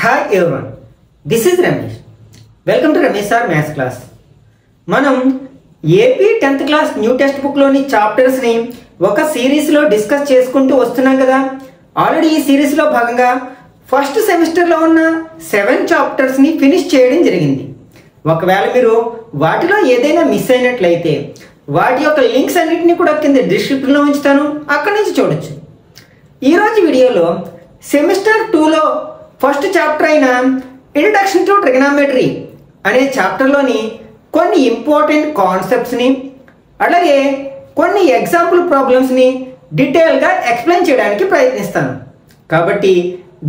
Hi everyone, this is Ramesh. Welcome to Ramesh Sir Maths class. మనం AP 10th class new text బుక్లోని చాప్టర్స్ని ఒక సిరీస్లో discuss చేసుకుంటూ వస్తున్నాం కదా. ఆల్రెడీ ఈ సిరీస్లో భాగంగా ఫస్ట్ సెమిస్టర్లో ఉన్న 7 చాప్టర్స్ని ఫినిష్ చేయడం జరిగింది. ఒకవేళ మీరు వాటిలో ఏదైనా మిస్ అయినట్లయితే వాటి యొక్క లింక్స్ అన్నింటినీ కూడా కింద డిస్క్రిప్షన్లో ఉంచుతాను, అక్కడి నుంచి చూడొచ్చు. ఈరోజు వీడియోలో సెమిస్టర్ 2లో ఫస్ట్ చాప్టర్ అయిన ఇంట్రడక్షన్ టు ట్రిగనామెట్రీ అనే చాప్టర్లోని కొన్ని ఇంపార్టెంట్ కాన్సెప్ట్స్ని అలాగే కొన్ని ఎగ్జాంపుల్ ప్రాబ్లమ్స్ని డీటెయిల్గా ఎక్స్ప్లెయిన్ చేయడానికి ప్రయత్నిస్తాను. కాబట్టి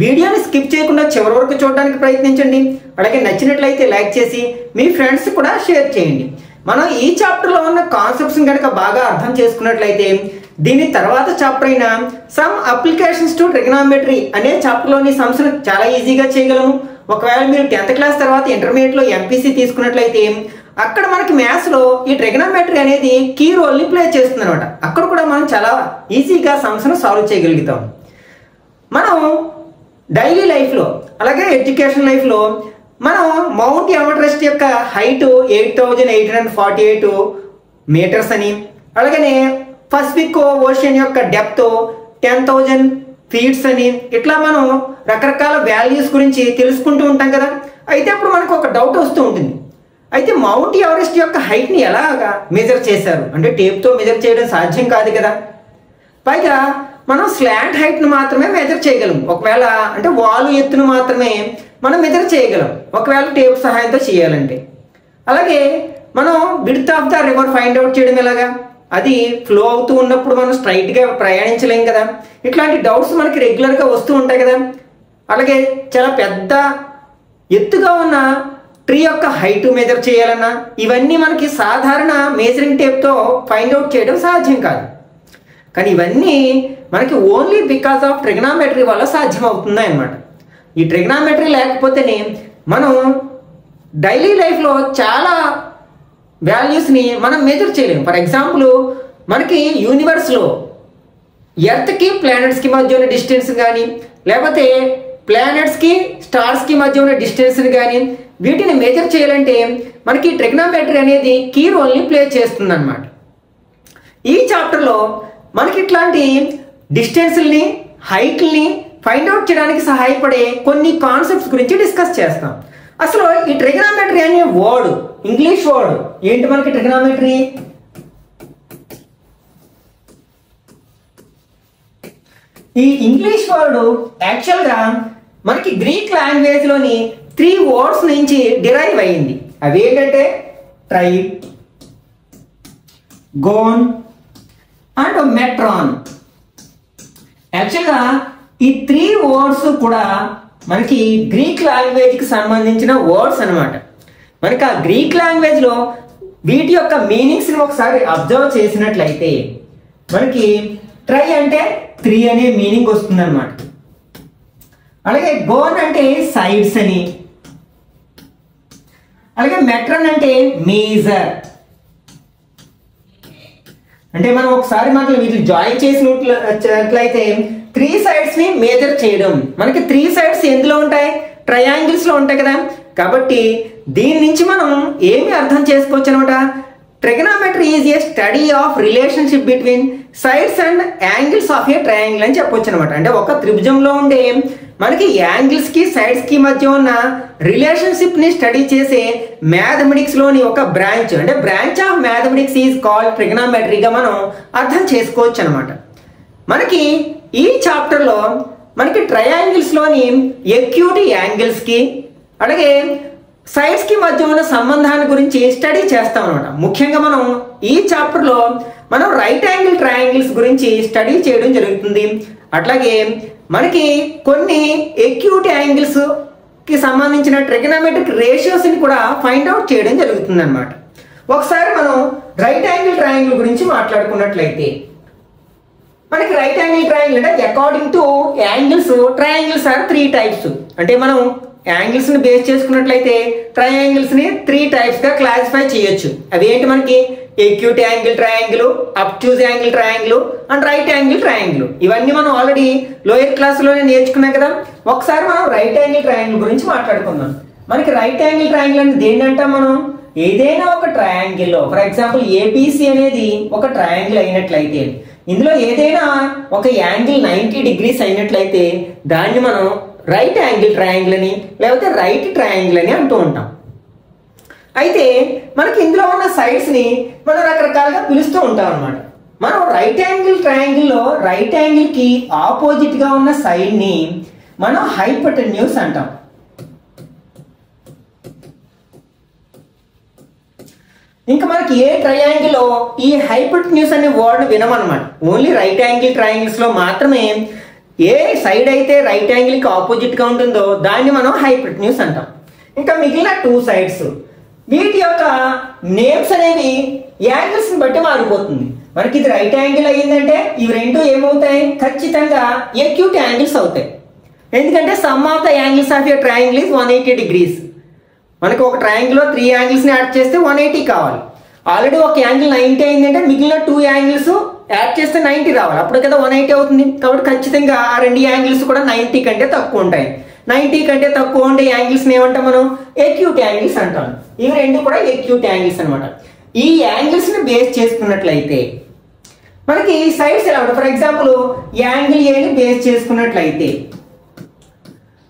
వీడియోని స్కిప్ చేయకుండా చివరి వరకు చూడడానికి ప్రయత్నించండి. అలాగే నచ్చినట్లయితే లైక్ చేసి మీ ఫ్రెండ్స్ కూడా షేర్ చేయండి. మనం ఈ చాప్టర్లో ఉన్న కాన్సెప్ట్స్ని కనుక బాగా అర్థం చేసుకున్నట్లయితే దీని తర్వాత చాప్టర్ అయిన సమ్ అప్లికేషన్స్ టు ట్రిగనామెట్రీ అనే చాప్టర్లోని సమ్స్ను చాలా ఈజీగా చేయగలము. ఒకవేళ మీరు 10th క్లాస్ తర్వాత ఇంటర్మీడియట్లో ఎంపీసీ తీసుకున్నట్లయితే అక్కడ మనకి మ్యాథ్స్లో ఈ ట్రిగనామెట్రీ అనేది కీ రోల్ని ప్లే చేస్తుంది అనమాట. అక్కడ కూడా మనం చాలా ఈజీగా సమ్స్ను సాల్వ్ చేయగలుగుతాం. మనం డైలీ లైఫ్లో అలాగే ఎడ్యుకేషన్ లైఫ్లో మనం మౌంట్ ఎవరెస్ట్ యొక్క హైట్ 8,848 మీటర్స్ అని, అలాగనే పసిఫిక్ ఓషన్ యొక్క డెప్త్ 10,000 ఫీట్స్ అని, ఇట్లా మనం రకరకాల వాల్యూస్ గురించి తెలుసుకుంటూ ఉంటాం కదా. అయితే అప్పుడు మనకు ఒక డౌట్ వస్తూ ఉంటుంది, అయితే మౌంట్ ఎవరెస్ట్ యొక్క హైట్ని ఎలాగా మెజర్ చేశారు అంటే టేప్తో మెజర్ చేయడం సాధ్యం కాదు కదా. పైగా మనం స్లాంట్ హైట్ను మాత్రమే మెజర్ చేయగలం, ఒకవేళ అంటే వాలు ఎత్తును మాత్రమే మనం మెజర్ చేయగలం ఒకవేళ టేప్ సహాయంతో చేయాలంటే. అలాగే మనం width of the river find out చేయడం ఎలాగా, అది ఫ్లో అవుతూ ఉన్నప్పుడు మనం స్ట్రైట్గా ప్రయాణించలేం కదా. ఇట్లాంటి డౌట్స్ మనకి రెగ్యులర్గా వస్తూ ఉంటాయి కదా. అలాగే చాలా పెద్ద ఎత్తుగా ఉన్న ట్రీ యొక్క హైట్ మెజర్ చేయాలన్నా ఇవన్నీ మనకి సాధారణ మేజరింగ్ టేప్తో ఫైండ్ అవుట్ చేయడం సాధ్యం కాదు. కానీ ఇవన్నీ మనకి ఓన్లీ బికాస్ ఆఫ్ ట్రిగనామెట్రీ వల్ల సాధ్యం అవుతుంది అన్నమాట. ఈ ట్రిగనామెట్రీ లేకపోతేనే మనం డైలీ లైఫ్లో చాలా వాల్యూస్ని మనం మెజర్ చేయలేము. ఫర్ ఎగ్జాంపుల్ మనకి యూనివర్స్లో ఎర్త్కి ప్లానెట్స్కి మధ్య ఉన్న డిస్టెన్స్ కానీ, లేకపోతే ప్లానెట్స్కి స్టార్స్కి మధ్య ఉన్న డిస్టెన్స్ని కానీ వీటిని మెజర్ చేయాలంటే మనకి ట్రిగనామెట్రీ అనేది కీ రోల్ని ప్లే చేస్తుంది అన్నమాట. ఈ చాప్టర్లో మనకి ఇట్లాంటి డిస్టెన్స్ని హైట్ని ఫైండ్ అవుట్ చేయడానికి సహాయపడే కొన్ని కాన్సెప్ట్స్ గురించి డిస్కస్ చేస్తాం. అసలు ఈ ట్రిగనామెట్రీ అనే వర్డ్ ఇంగ్లీష్ వర్డ్ ఏంటి? మనకి ట్రిగనామెట్రీ ఈ ఇంగ్లీష్ వర్డ్ యాక్చువల్గా మనకి గ్రీక్ లాంగ్వేజ్లోని 3 వర్డ్స్ నుంచి డిరైవ్ అయ్యింది. అవి ఏంటంటే ట్రై, గోన్ అండ్ మెట్రాన్. యాక్చువల్గా ఈ 3 వర్డ్స్ కూడా మనకి గ్రీక్ లాంగ్వేజ్కి సంబంధించిన వర్డ్స్ అనమాట. మనకి ఆ గ్రీక్ లాంగ్వేజ్లో వీటి యొక్క మీనింగ్స్ని ఒకసారి అబ్జర్వ్ చేసినట్లయితే మనకి ట్రై అంటే 3 అనే మీనింగ్ వస్తుంది అనమాట. అలాగే గోన్ అంటే సైడ్స్ అని, అలాగే మెట్రాన్ అంటే మేజర్. అంటే మనం ఒకసారి మాత్రం వీటిని జాయిన్ చేసినట్లయితే 3 సైడ్స్ని మేజర్ చేయడం. మనకి 3 సైడ్స్ ఎందులో ఉంటాయి? ట్రయాంగిల్స్లో ఉంటాయి కదా. కాబట్టి దీని నుంచి మనం ఏమి అర్థం చేసుకోవచ్చు అనమాట, trigonometry is a study of relationship between sides and angles of a triangle అని చెప్పొచ్చు అనమాట. అంటే ఒక త్రిభుజంలో ఉండే మనకి యాంగిల్స్కి సైడ్స్కి మధ్య ఉన్న రిలేషన్షిప్ని స్టడీ చేసే మ్యాథమెటిక్స్లోని ఒక బ్రాంచ్, అంటే branch of mathematics is called ట్రిగనామెట్రీగా మనం అర్థం చేసుకోవచ్చు అనమాట. మనకి ఈ చాప్టర్లో మనకి ట్రయాంగిల్స్లోని ఎక్యూట్ యాంగిల్స్కి అలాగే సైడ్స్కి మధ్య ఉన్న సంబంధాన్ని గురించి స్టడీ చేస్తాం అనమాట. ముఖ్యంగా మనం ఈ చాప్టర్లో మనం రైట్ యాంగిల్ ట్రయాంగిల్స్ గురించి స్టడీ చేయడం జరుగుతుంది. అట్లాగే మనకి కొన్ని ఎక్యూట్ యాంగిల్స్కి సంబంధించిన ట్రిగనామెట్రిక్ రేషియోస్ని కూడా ఫైండ్ అవుట్ చేయడం జరుగుతుంది అనమాట. ఒకసారి మనం రైట్ యాంగిల్ ట్రయాంగిల్ గురించి మాట్లాడుకున్నట్లయితే మనకి రైట్ యాంగిల్ ట్రయాంగిల్ అంటే according to angles triangles are 3 types. అంటే మనం యాంగిల్స్ని బేస్ చేసుకున్నట్లయితే ట్రయాంగిల్స్ని 3 టైప్స్గా క్లాసిఫై చేయొచ్చు. అవి ఏంటి? మనకి acute angle triangle, అబ్ట్యూజ్ angle triangle and right angle triangle. ఇవన్నీ మనం ఆల్రెడీ లోయర్ క్లాస్లోనే నేర్చుకున్నాం కదా. ఒకసారి మనం రైట్ యాంగిల్ ట్రయాంగిల్ గురించి మాట్లాడుకుందాం. మనకి రైట్ యాంగిల్ ట్రయాంగిల్ అంటే దేన్ని అంటాం మనం? ఏదైనా ఒక ట్రయాంగిల్ లో, ఫర్ ఎగ్జాంపుల్ ఏబిసి అనేది ఒక ట్రయాంగిల్ అయినట్లయితే, ఇందులో ఏదైనా ఒక యాంగిల్ 90 degrees అయినట్లయితే దాన్ని మనం రైట్ యాంగిల్ ట్రయాంగిల్ అని లేకపోతే రైట్ ట్రయాంగిల్ అని అంటూ ఉంటాం. అయితే మనకి ఇందులో ఉన్న సైడ్స్ ని మనం రకరకాలుగా పిలుస్తూ ఉంటాం అన్నమాట. మనం రైట్ యాంగిల్ ట్రయాంగిల్ లో రైట్ యాంగిల్ కి ఆపోజిట్ గా ఉన్న సైడ్ ని మనం హైపోటెన్యూస్ అంటాం. ఇంకా మనకి ఏ ట్రయాంగిల్ లో ఈ హైపోటెన్యూస్ అనే వర్డ్ వినమన్నమాట. ఓన్లీ రైట్ యాంగిల్ ట్రయాంగిల్స్ లో మాత్రమే ఏ సైడ్ అయితే రైట్ యాంగిల్ కి ఆపోజిట్ గా ఉంటుందో దాన్ని మనం హైపోటెన్యూస్ అంటాం. ఇంకా మిగిలిన 2 సైడ్స్ వీటి యొక్క నేమ్స్ అనేవి యాంగిల్స్ ని బట్టి మారిపోతుంది. మనకి ఇది రైట్ యాంగిల్ అయ్యిందంటే ఇవి రెండు ఏమవుతాయి? ఖచ్చితంగా ఎక్యూట్ యాంగిల్స్ అవుతాయి. ఎందుకంటే some of the angles of a triangle is 180 degrees. మనకి ఒక ట్రయాంగిల్ లో 3 యాంగిల్స్ ని యాడ్ చేస్తే 180 కావాలి. ఆల్రెడీ ఒక యాంగిల్ 90 అయిందంటే మిగిలిన 2 యాంగిల్స్ యాడ్ చేస్తే 90 రావాలి. అప్పుడు కదా 180 అవుతుంది. కాబట్టి ఖచ్చితంగా ఆ 2 యాంగిల్స్ కూడా 90 కంటే తక్కువ ఉంటాయి. 90 కంటే తక్కువ ఉండే యాంగిల్స్ ఏమంటాం మనం? ఎక్యూట్ యాంగిల్స్ అంటాం. ఇవి రెండు కూడా ఎక్యూట్ యాంగిల్స్ అనమాట. ఈ యాంగిల్స్ ని బేస్ చేసుకున్నట్లయితే మనకి సైడ్స్ ఎలా ఉంటాయి? ఫర్ ఎగ్జాంపుల్ యాంగిల్ ఏని బేస్ చేసుకున్నట్లయితే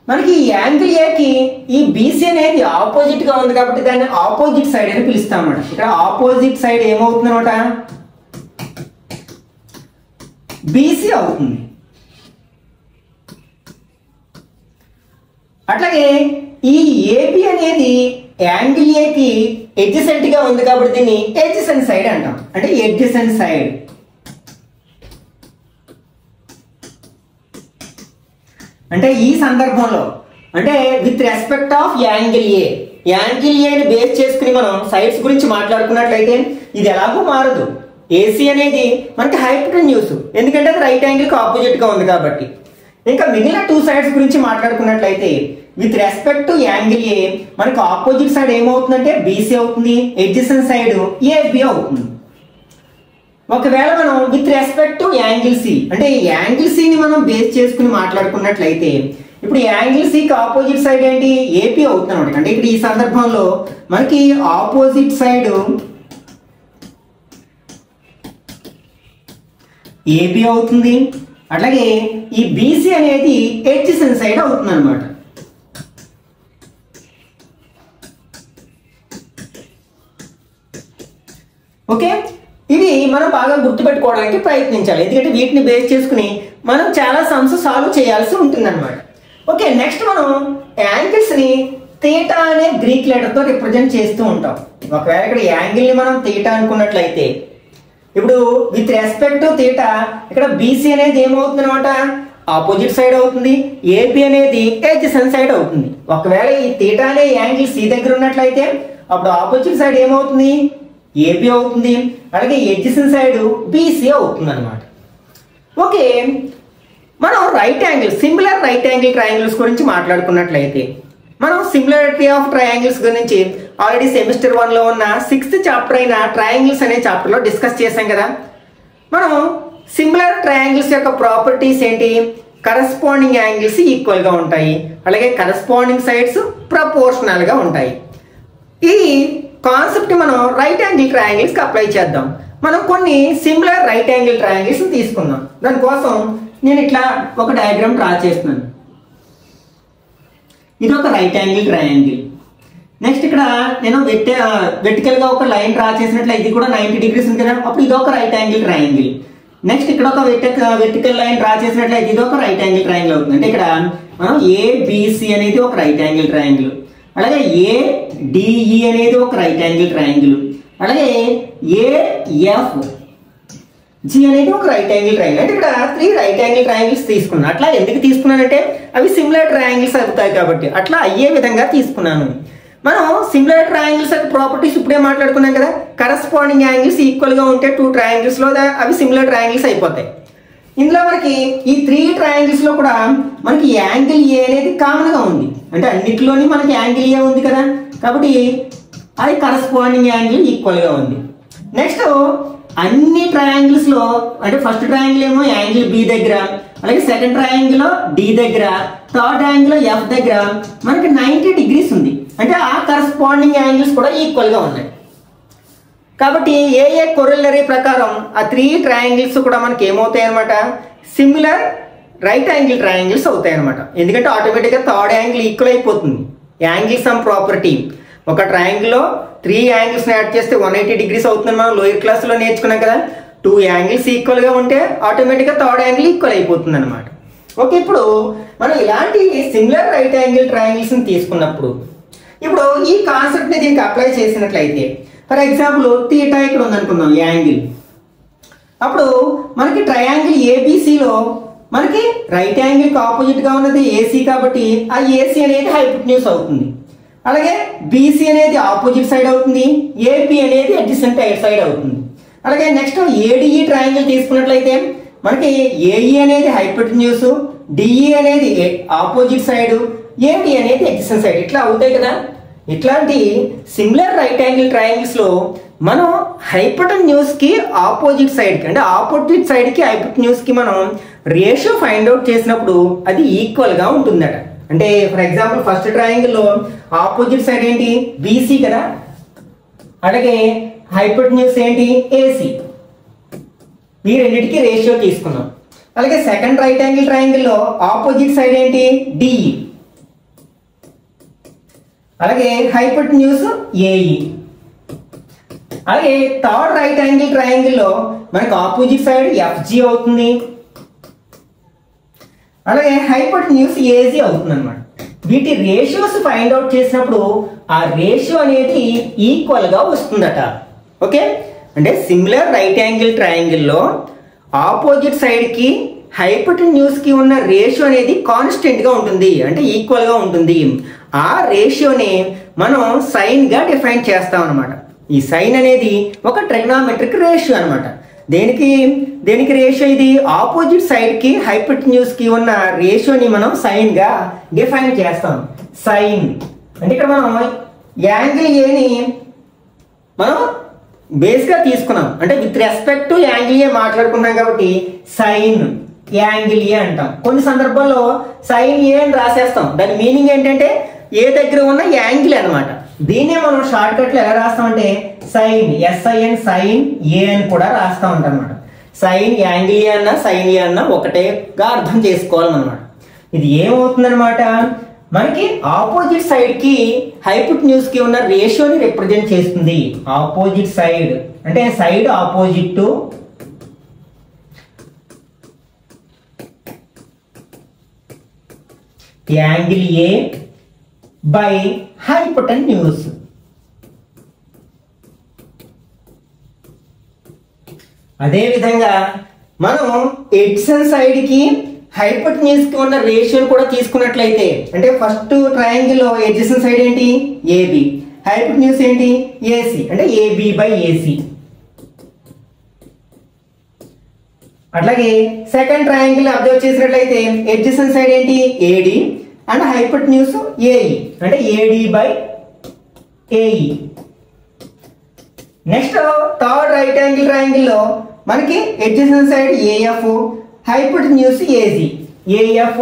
మనకి ఈ యాంగిల్ ఏకి ఈ బీసీ అనేది ఆపోజిట్ గా ఉంది కాబట్టి దాన్ని ఆపోజిట్ సైడ్ అని పిలుస్తాం అన్నమాట. ఇక్కడ ఆపోజిట్ సైడ్ ఏమవుతుంది అనమాట? బీసీ అవుతుంది. అట్లాగే ఈ ఏబి అనేది యాంగిల్ ఏకి ఎడ్జసెంట్ గా ఉంది కాబట్టి దీన్ని ఎడ్జసెంట్ సైడ్ అంటాం. అంటే ఎడ్జసెంట్ సైడ్. అంటే ఈ సందర్భంలో అంటే విత్ రెస్పెక్ట్ ఆఫ్ యాంగిల్ ఏని బేస్ చేసుకుని మనం సైడ్స్ గురించి మాట్లాడుకున్నట్లయితే ఇది ఎలాగో మారదు. ఏసీ అనేది మనకి హైపోటెన్యూస్, ఎందుకంటే అది రైట్ యాంగిల్ కి ఆపోజిట్ గా ఉంది కాబట్టి. ఇంకా మిగిలిన 2 సైడ్స్ గురించి మాట్లాడుకున్నట్లయితే with respect to angle A మనకి ఆపోజిట్ సైడ్ ఏమవుతుందంటే బీసీ అవుతుంది, ఎడ్జసెంట్ సైడ్ ఏబి అవుతుంది. ఒకవేళ మనం with respect to angle C అంటే యాంగిల్ సి ని మనం బేస్ చేసుకుని మాట్లాడుకున్నట్లయితే ఇప్పుడు యాంగిల్ సి కి ఆపోజిట్ సైడ్ ఏంటి? ఏపీ అవుతుంది అనమాట. అంటే ఇక్కడ ఈ సందర్భంలో మనకి ఆపోజిట్ సైడ్ ఏపీ అవుతుంది. అట్లాగే ఈ బీసీ అనేది ఎడ్జసెంట్ సైడ్ అవుతుంది అనమాట. ఓకే, ఇవి మనం బాగా గుర్తుపెట్టుకోవడానికి ప్రయత్నించాలి. ఎందుకంటే వీటిని బేస్ చేసుకుని మనం చాలా సమ్స్ సాల్వ్ చేయాల్సి ఉంటుంది అనమాట. ఓకే, నెక్స్ట్ మనం యాంగిల్స్ ని థీటా అనే గ్రీక్ లెటర్ తో రిప్రజెంట్ చేస్తూ ఉంటాం. ఒకవేళ ఇక్కడ యాంగిల్ ని మనం థీటా అనుకున్నట్లయితే ఇప్పుడు విత్ రెస్పెక్ట్ టు థీటా ఇక్కడ బీసీ అనేది ఏమవుతుంది అనమాట? ఆపోజిట్ సైడ్ అవుతుంది. ఏబి అనేది ఎడ్జసెంట్ సైడ్ అవుతుంది. ఒకవేళ ఈ థీటా అనే యాంగిల్ సి దగ్గర ఉన్నట్లయితే అప్పుడు ఆపోజిట్ సైడ్ ఏమవుతుంది? ఏపీ అవుతుంది. అలాగే ఎడ్జసెంట్ సైడ్ బీసీ అవుతుంది అనమాట. ఓకే, మనం right angle similar right angle triangles గురించి మాట్లాడుకున్నట్లయితే మనం సిమిలారిటీ ఆఫ్ ట్రయాంగిల్స్ గురించి ఆల్రెడీ సెమిస్టర్ 1 లో ఉన్న 6th చాప్టర్ అయిన ట్రయాంగిల్స్ అనే చాప్టర్ లో డిస్కస్ చేశాం కదా. మనం సిమిలర్ ట్రయాంగిల్స్ యొక్క ప్రాపర్టీస్ ఏంటి? కరస్పాండింగ్ యాంగిల్స్ ఈక్వల్ గా ఉంటాయి. అలాగే కరస్పాండింగ్ సైడ్స్ ప్రపోర్షనల్ గా ఉంటాయి. ఈ కాన్సెప్ట్ మనం రైట్ యాంగిల్ ట్రయాంగిల్స్ కి అప్లై చేద్దాం. మనం కొన్ని సిమిలర్ రైట్ యాంగిల్ ట్రయాంగిల్స్ తీసుకుందాం. దానికోసం నేను ఇట్లా ఒక డయాగ్రామ్ డ్రా చేస్తున్నాను. ఇది ఒక రైట్ యాంగిల్ ట్రయాంగిల్. నెక్స్ట్ ఇక్కడ నేను వెర్టికల్ గా ఒక లైన్ డ్రా చేసినట్లయితే ఇది కూడా 90 degrees ఉంది కదా, అప్పుడు ఇది ఒక రైట్ యాంగిల్ ట్రయాంగిల్. నెక్స్ట్ ఇక్కడ ఒక వెర్టికల్ లైన్ డ్రా చేసినట్లయితే ఇది ఒక రైట్ యాంగిల్ ట్రయాంగిల్ అవుతుంది. అంటే ఇక్కడ మనం ఏబిసి అనేది ఒక రైట్ యాంగిల్ ట్రయాంగిల్, అలాగే ఏడిఈ అనేది ఒక రైట్ యాంగిల్ ట్రయాంగిల్, అలాగే ఏఎఫ్ జి అనేది ఒక రైట్ యాంగిల్ ట్రయాంగిల్. అంటే ఇక్కడ 3 రైట్ యాంగిల్ ట్రయాంగిల్స్ తీసుకున్నాను. అట్లా ఎందుకు తీసుకున్నానంటే అవి సిమిలర్ ట్రయాంగిల్స్ అవుతాయి కాబట్టి అట్లా అయ్యే విధంగా తీసుకున్నాను. మనం సిమిలర్ ట్రయాంగిల్స్ యొక్క ప్రాపర్టీస్ ఇప్పుడే మాట్లాడుకున్నాం కదా. కరస్పాండింగ్ యాంగిల్స్ ఈక్వల్ గా ఉంటే 2 ట్రయాంగిల్స్ లో అవి సిమిలర్ ట్రయాంగిల్స్ అయిపోతాయి. ఇందులో మనకి ఈ 3 ట్రయాంగిల్స్ లో కూడా మనకి యాంగిల్ ఏ అనేది కామన్ గా ఉంది. అంటే అన్నిటిలోని మనకి యాంగిల్ ఏ ఉంది కదా, కాబట్టి అది కరస్పాండింగ్ యాంగిల్ ఈక్వల్ గా ఉంది. నెక్స్ట్ అన్ని ట్రయాంగిల్స్ లో అంటే ఫస్ట్ ట్రయాంగిల్ ఏమో యాంగిల్ బి దగ్గర అలాగే సెకండ్ ట్రయాంగిల్ లో డి దగ్గర, థర్డ్ యాంగిల్ లో ఎఫ్ దగ్గర మనకి 90 degrees ఉంది. అంటే ఆ కరస్పాండింగ్ యాంగిల్స్ కూడా ఈక్వల్ గా ఉన్నాయి. కాబట్టి ఏ కొరిలరీ ప్రకారం ఆ 3 ట్రయాంగిల్స్ కూడా మనకి ఏమవుతాయి అనమాట, సిమిలర్ రైట్ యాంగిల్ ట్రయాంగిల్స్ అవుతాయి అనమాట. ఎందుకంటే ఆటోమేటిక్గా థర్డ్ యాంగిల్ ఈక్వల్ అయిపోతుంది. యాంగిల్ సమ్ ప్రాపర్టీ, ఒక ట్రయాంగిల్లో 3 యాంగిల్స్ యాడ్ చేస్తే 180 degrees అవుతుందని మనం లోయర్ క్లాస్లో నేర్చుకున్నాం కదా. 2 యాంగిల్స్ ఈక్వల్గా ఉంటే ఆటోమేటిక్గా థర్డ్ యాంగిల్ ఈక్వల్ అయిపోతుంది అనమాట. ఓకే, ఇప్పుడు మనం ఇలాంటి సిమిలర్ రైట్ యాంగిల్ ట్రయాంగిల్స్ని తీసుకున్నప్పుడు ఇప్పుడు ఈ కాన్సెప్ట్ని దీనికి అప్లై చేసినట్లయితే, ఫర్ ఎగ్జాంపుల్ థీటా ఇక్కడ ఉందనుకుందాం యాంగిల్. అప్పుడు మనకి ట్రయాంగిల్ ఏబిసిలో మనకి రైట్ యాంగిల్కి ఆపోజిట్గా ఉన్నది ఏసీ కాబట్టి ఆ ఏసీ అనేది హైపోటెన్యూస్ అవుతుంది. అలాగే బీసీ అనేది ఆపోజిట్ సైడ్ అవుతుంది, ఏపీ అనేది అడ్జసెంట్ సైడ్ అవుతుంది. అలాగే నెక్స్ట్ ఏడిఈ ట్రయాంగిల్ తీసుకున్నట్లయితే మనకి ఏఈ అనేది హైపోటెన్యూస్, డిఈ అనేది ఆపోజిట్ సైడ్, ఏడి అనేది అడ్జసెంట్ సైడ్, ఇట్లా అవుతాయి కదా. ఇట్లాంటి సిమిలర్ రైట్ యాంగిల్ ట్రయాంగిల్స్ లో మనం హైపోటెన్యూస్ కి ఆపోజిట్ సైడ్ కి, అంటే ఆపోజిట్ సైడ్ కి హైపోటెన్యూస్ కి మనం రేషియో ఫైండ్ అవుట్ చేసినప్పుడు అది ఈక్వల్ గా ఉంటుందట. అంటే ఫర్ ఎగ్జాంపుల్ ఫస్ట్ ట్రయాంగిల్ లో ఆపోజిట్ సైడ్ ఏంటి, బీసీ కదా, అలాగే హైపోటెన్యూస్ ఏంటి, ఏసీ. ఈ రెండింటికి రేషియో తీసుకున్నాం. అలాగే సెకండ్ రైట్ యాంగిల్ ట్రయాంగిల్ లో ఆపోజిట్ సైడ్ ఏంటి, డిఈ, అలాగే హైపోటెన్యూస్ ఏఈ. అలాగే థర్డ్ రైట్ యాంగిల్ ట్రయాంగిల్ లో మనకి ఆపోజిట్ సైడ్ ఎఫ్జి అవుతుంది, అలాగే హైపోటెన్యూస్ ఏజీ అవుతుంది అనమాట. వీటి రేషియోస్ ఫైండ్ అవుట్ చేసినప్పుడు ఆ రేషియో అనేది ఈక్వల్ గా వస్తుందట. ఓకే, అంటే సిమిలర్ రైట్ యాంగిల్ ట్రయాంగిల్ లో ఆపోజిట్ సైడ్ కి హైపోటెన్యూస్ కి ఉన్న రేషియో అనేది కాన్స్టెంట్ గా ఉంటుంది, అంటే ఈక్వల్ గా ఉంటుంది. ఆ రేషియోని మనం సైన్ గా డిఫైన్ చేస్తాం అనమాట. ఈ సైన్ అనేది ఒక ట్రిగ్నామెట్రిక్ రేషియో అనమాట. దేనికి రేషియో ఇది, ఆపోజిట్ సైడ్ కి హైపోటెన్యూస్ కి ఉన్న రేషియోని మనం సైన్ గా డిఫైన్ చేస్తాం. సైన్ అంటే ఇక్కడ మనం యాంగిల్ ఏని మనం బేస్ గా తీసుకున్నాం, అంటే విత్ రెస్పెక్ట్ టు యాంగిల్ ఏ మాట్లాడుకున్నాం కాబట్టి సైన్ యాంగిల్ ఏ అంటాం. కొన్ని సందర్భాల్లో సైన్ ఏ అని రాసేస్తాం. దాని మీనింగ్ ఏంటంటే ఏ దగ్గర ఉన్న యాంగిల్ అనమాట. దీన్నే మనం షార్ట్ కట్ లో ఎలా రాస్తామంటే సైన్, ఎస్ఐఎన్ సైన్ ఏ అని కూడా రాస్తా ఉంటాం అనమాట. సైన్ యాంగిల్ ఏ అన్నా సైన్ ఏ అన్నా ఒకటేగా అర్థం చేసుకోవాలన్నమాట. ఇది ఏమవుతుందన్నమాట, మనకి ఆపోజిట్ సైడ్ కి హైపోటెన్యూస్ కి ఉన్న రేషియోని రిప్రజెంట్ చేస్తుంది. ఆపోజిట్ సైడ్ అంటే side opposite to angle A by hypotenuse. అదే విధంగా మనం ఎడ్జసెంట్ సైడ్ కి హైపోటెన్యూస్ కి ఉన్న రేషియోని కూడా తీసుకున్నట్లయితే, అంటే ఫస్ట్ ట్రయాంగిల్ లో ఎడ్జసెంట్ సైడ్ ఏంటి, ఏబి, హైపోటెన్యూస్ ఏంటి, ఏసి, అంటే ఏబి బై ఏసి. అట్లాగే సెకండ్ ట్రయాంగిల్ అబ్జర్వ్ చేసినట్లయితే ఎడ్జసెంట్ సైడ్ ఏంటి, ఏడి అండ్ హైపోటెన్యూస్ ఏఈ, అంటే A D by A E. Next third right angle triangle లో మనకి adjacent side A F, hypotenuse A G, A F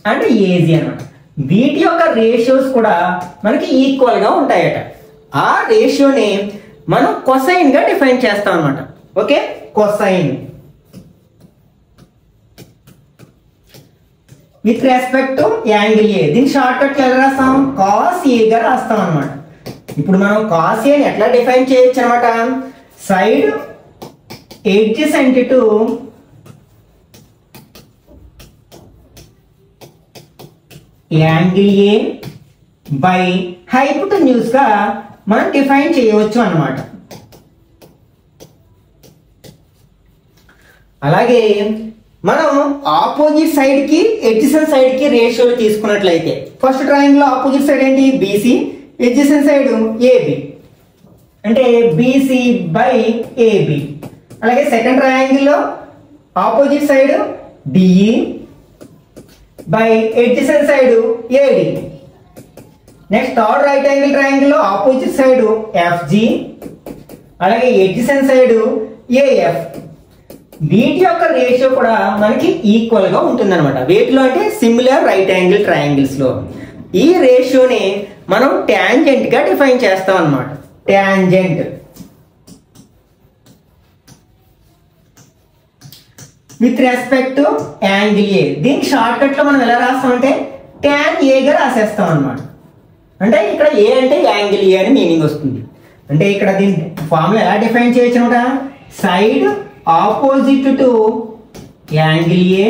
and A G అన్నమాట. వీటి యొక్క రేషియోస్ కూడా మనకి ఈక్వల్ గా ఉంటాయట. ఆ రేషియోని మనం కొసైన్ గా డిఫైన్ చేస్తాం అనమాట. Okay, cosine with respect to angle ఏ. దీని షార్ట్ కట్ ఎలా రాస్తాం, కాస్ ఏ గా రాస్తాం అనమాట. ఇప్పుడు మనం కాస్ ఏని ఎట్లా డిఫైన్ చేయొచ్చు అనమాట, side adjacent to angle A by hypotenuse గా మనం డిఫైన్ చేయవచ్చు అన్నమాట. అలాగే మనం ఆపోజిట్ సైడ్ కి ఎడ్జసెంట్ సైడ్ కి రేషియోలు తీసుకున్నట్లయితే, ఫస్ట్ ట్రయాంగిల్ లో ఆపోజిట్ సైడ్ ఏంటి, బీసీ, ఎడ్జసెంట్ సైడ్ ఏబి, అంటే బీసీ బై ఏబి. అలాగే సెకండ్ ట్రయాంగిల్ లో opposite side DE by adjacent side AD. Next third right angle triangle లో ఆపోజిట్ సైడ్ ఎఫ్జి, అలాగే ఎడ్జసెంట్ సైడ్ ఏఎఫ్. వీటి యొక్క ratio కూడా మనకి ఈక్వల్ గా ఉంటుంది అనమాట. వేటిలో అంటే సిమిలర్ రైట్ యాంగిల్ ట్రయాంగిల్స్ లో. ఈ రేషియోని మనం టాంజెంట్ గా డిఫైన్ చేస్తాం అనమాట. Tangent with respect to angle ఏ. దీనికి షార్ట్ కట్ లో మనం ఎలా రాస్తామంటే tan a గా రాసేస్తాం అనమాట. అంటే ఇక్కడ ఏ అంటే యాంగిల్ ఏ అని మీనింగ్ వస్తుంది. అంటే ఇక్కడ దీని ఫార్ములా ఎలా డిఫైన్ చేయొచ్చు అనమాట. Side opposite to angle A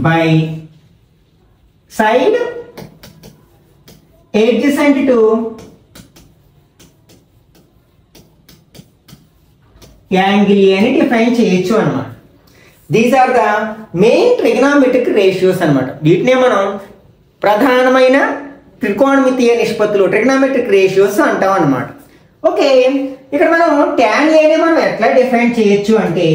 by side adjacent to angle A అని డిఫైన్ చేయొచ్చు అనమాట. These are the main trigonometric ratios అనమాట. వీటినే మనం ప్రధానమైన త్రికోణమితీయ నిష్పత్తులు ట్రిగ్నామెట్రిక్ రేషియోస్ అంటాం అనమాట. ఓకే, ఇక్కడ మనం tan a ని మనం ఎట్లా డిఫైన్ చేయొచ్చు అంటే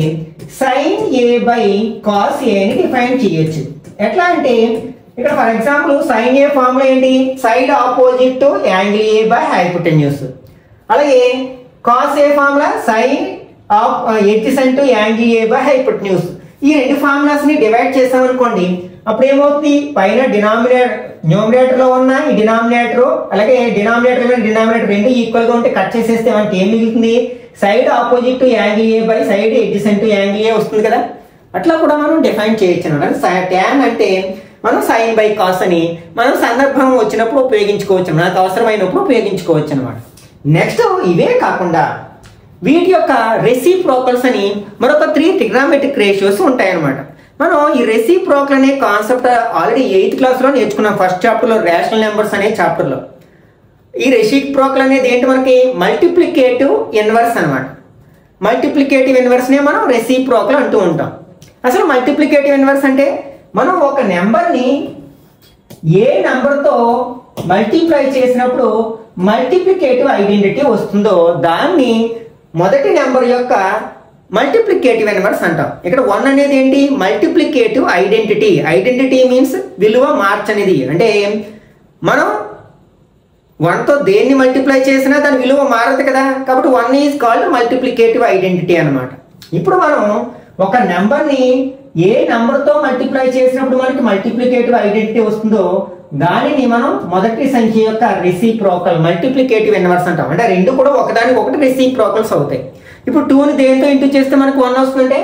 sin a by cos a అని డిఫైన్ చేయొచ్చు. ఎట్లా అంటే ఇక్కడ for example sin a formula ఏంటి, side opposite to angle a by hypotenuse. అలాగే cos a formula side of adjacent to angle a by hypotenuse. ఈ రెండు ఫార్ములాస్ ని డివైడ్ చేసాం అనుకోండి, అప్పుడు ఏమవుతుంది, పైన న్యూమరేటర్ లో ఉన్న ఈ డినామినేటర్ అలాగే డినామినేటర్ రెండు ఈక్వల్ గా ఉంటే కట్ చేసేస్తే మనకి ఏం మిగులుతుంది, side opposite to angle A by side adjacent to angle ఏ వస్తుంది కదా. అట్లా కూడా మనం డిఫైన్ చేయొచ్చు అనమాట. tan అంటే మనం sin బై cos అని మనం సందర్భం వచ్చినప్పుడు ఉపయోగించుకోవచ్చు, మనకు అవసరమైనప్పుడు ఉపయోగించుకోవచ్చు అనమాట. నెక్స్ట్ ఇవే కాకుండా వీటి యొక్క రెసిప్రోకల్స్ అని మరొక 3 ట్రిగ్నామెట్రిక్ రేషియోస్ ఉంటాయన్నమాట. మనం ఈ రెసిప్రోకల్ అనే కాన్సెప్ట్ ఆల్రెడీ 8th క్లాస్ లో నేర్చుకున్నాం, ఫస్ట్ చాప్టర్ లో రేషనల్ నెంబర్స్ అనే చాప్టర్ లో. ఈ రెసిప్రోకల్ అనేది ఏంటి, మనకి మల్టిప్లికేటివ్ ఇన్వర్స్ అనమాట. మల్టిప్లికేటివ్ ఇన్వర్స్ నే మనం రెసిప్రోకల్ అంటూ ఉంటాం. అసలు మల్టిప్లికేటివ్ ఇన్వర్స్ అంటే మనం ఒక నెంబర్ ని ఏ నెంబర్ తో మల్టిప్లై చేసినప్పుడు మల్టిప్లికేటివ్ ఐడెంటిటీ వస్తుందో దాన్ని మొదటి నెంబర్ యొక్క మల్టిప్లికేటివ్ ఇన్వర్స్ అంటాం. ఇక్కడ 1 అనేది ఏంటి, మల్టిప్లికేటివ్ ఐడెంటిటీ. ఐడెంటిటీ మీన్స్ విలువ మార్చనిది. అంటే మనం 1తో దేన్ని మల్టిప్లై చేసినా దాని విలువ మారదు కదా, కాబట్టి 1 ఈజ్ కాల్డ్ మల్టిప్లికేటివ్ ఐడెంటిటీ అనమాట. ఇప్పుడు మనం ఒక నెంబర్ ని ఏ నెంబర్ తో మల్టిప్లై చేసినప్పుడు మనకి మల్టిప్లికేటివ్ ఐడెంటిటీ వస్తుందో దానిని మనం మొదటి సంఖ్య యొక్క రెసిప్రోకల్ మల్టిప్లికేటివ్ ఇన్వర్స్ అంటాం. అంటే రెండు కూడా ఒకదానికి ఒకటి రెసిప్రోకల్స్ అవుతాయి. ఇప్పుడు 2ని దేంతో ఇంటూ చేస్తే మనకు 1 వస్తుందంటే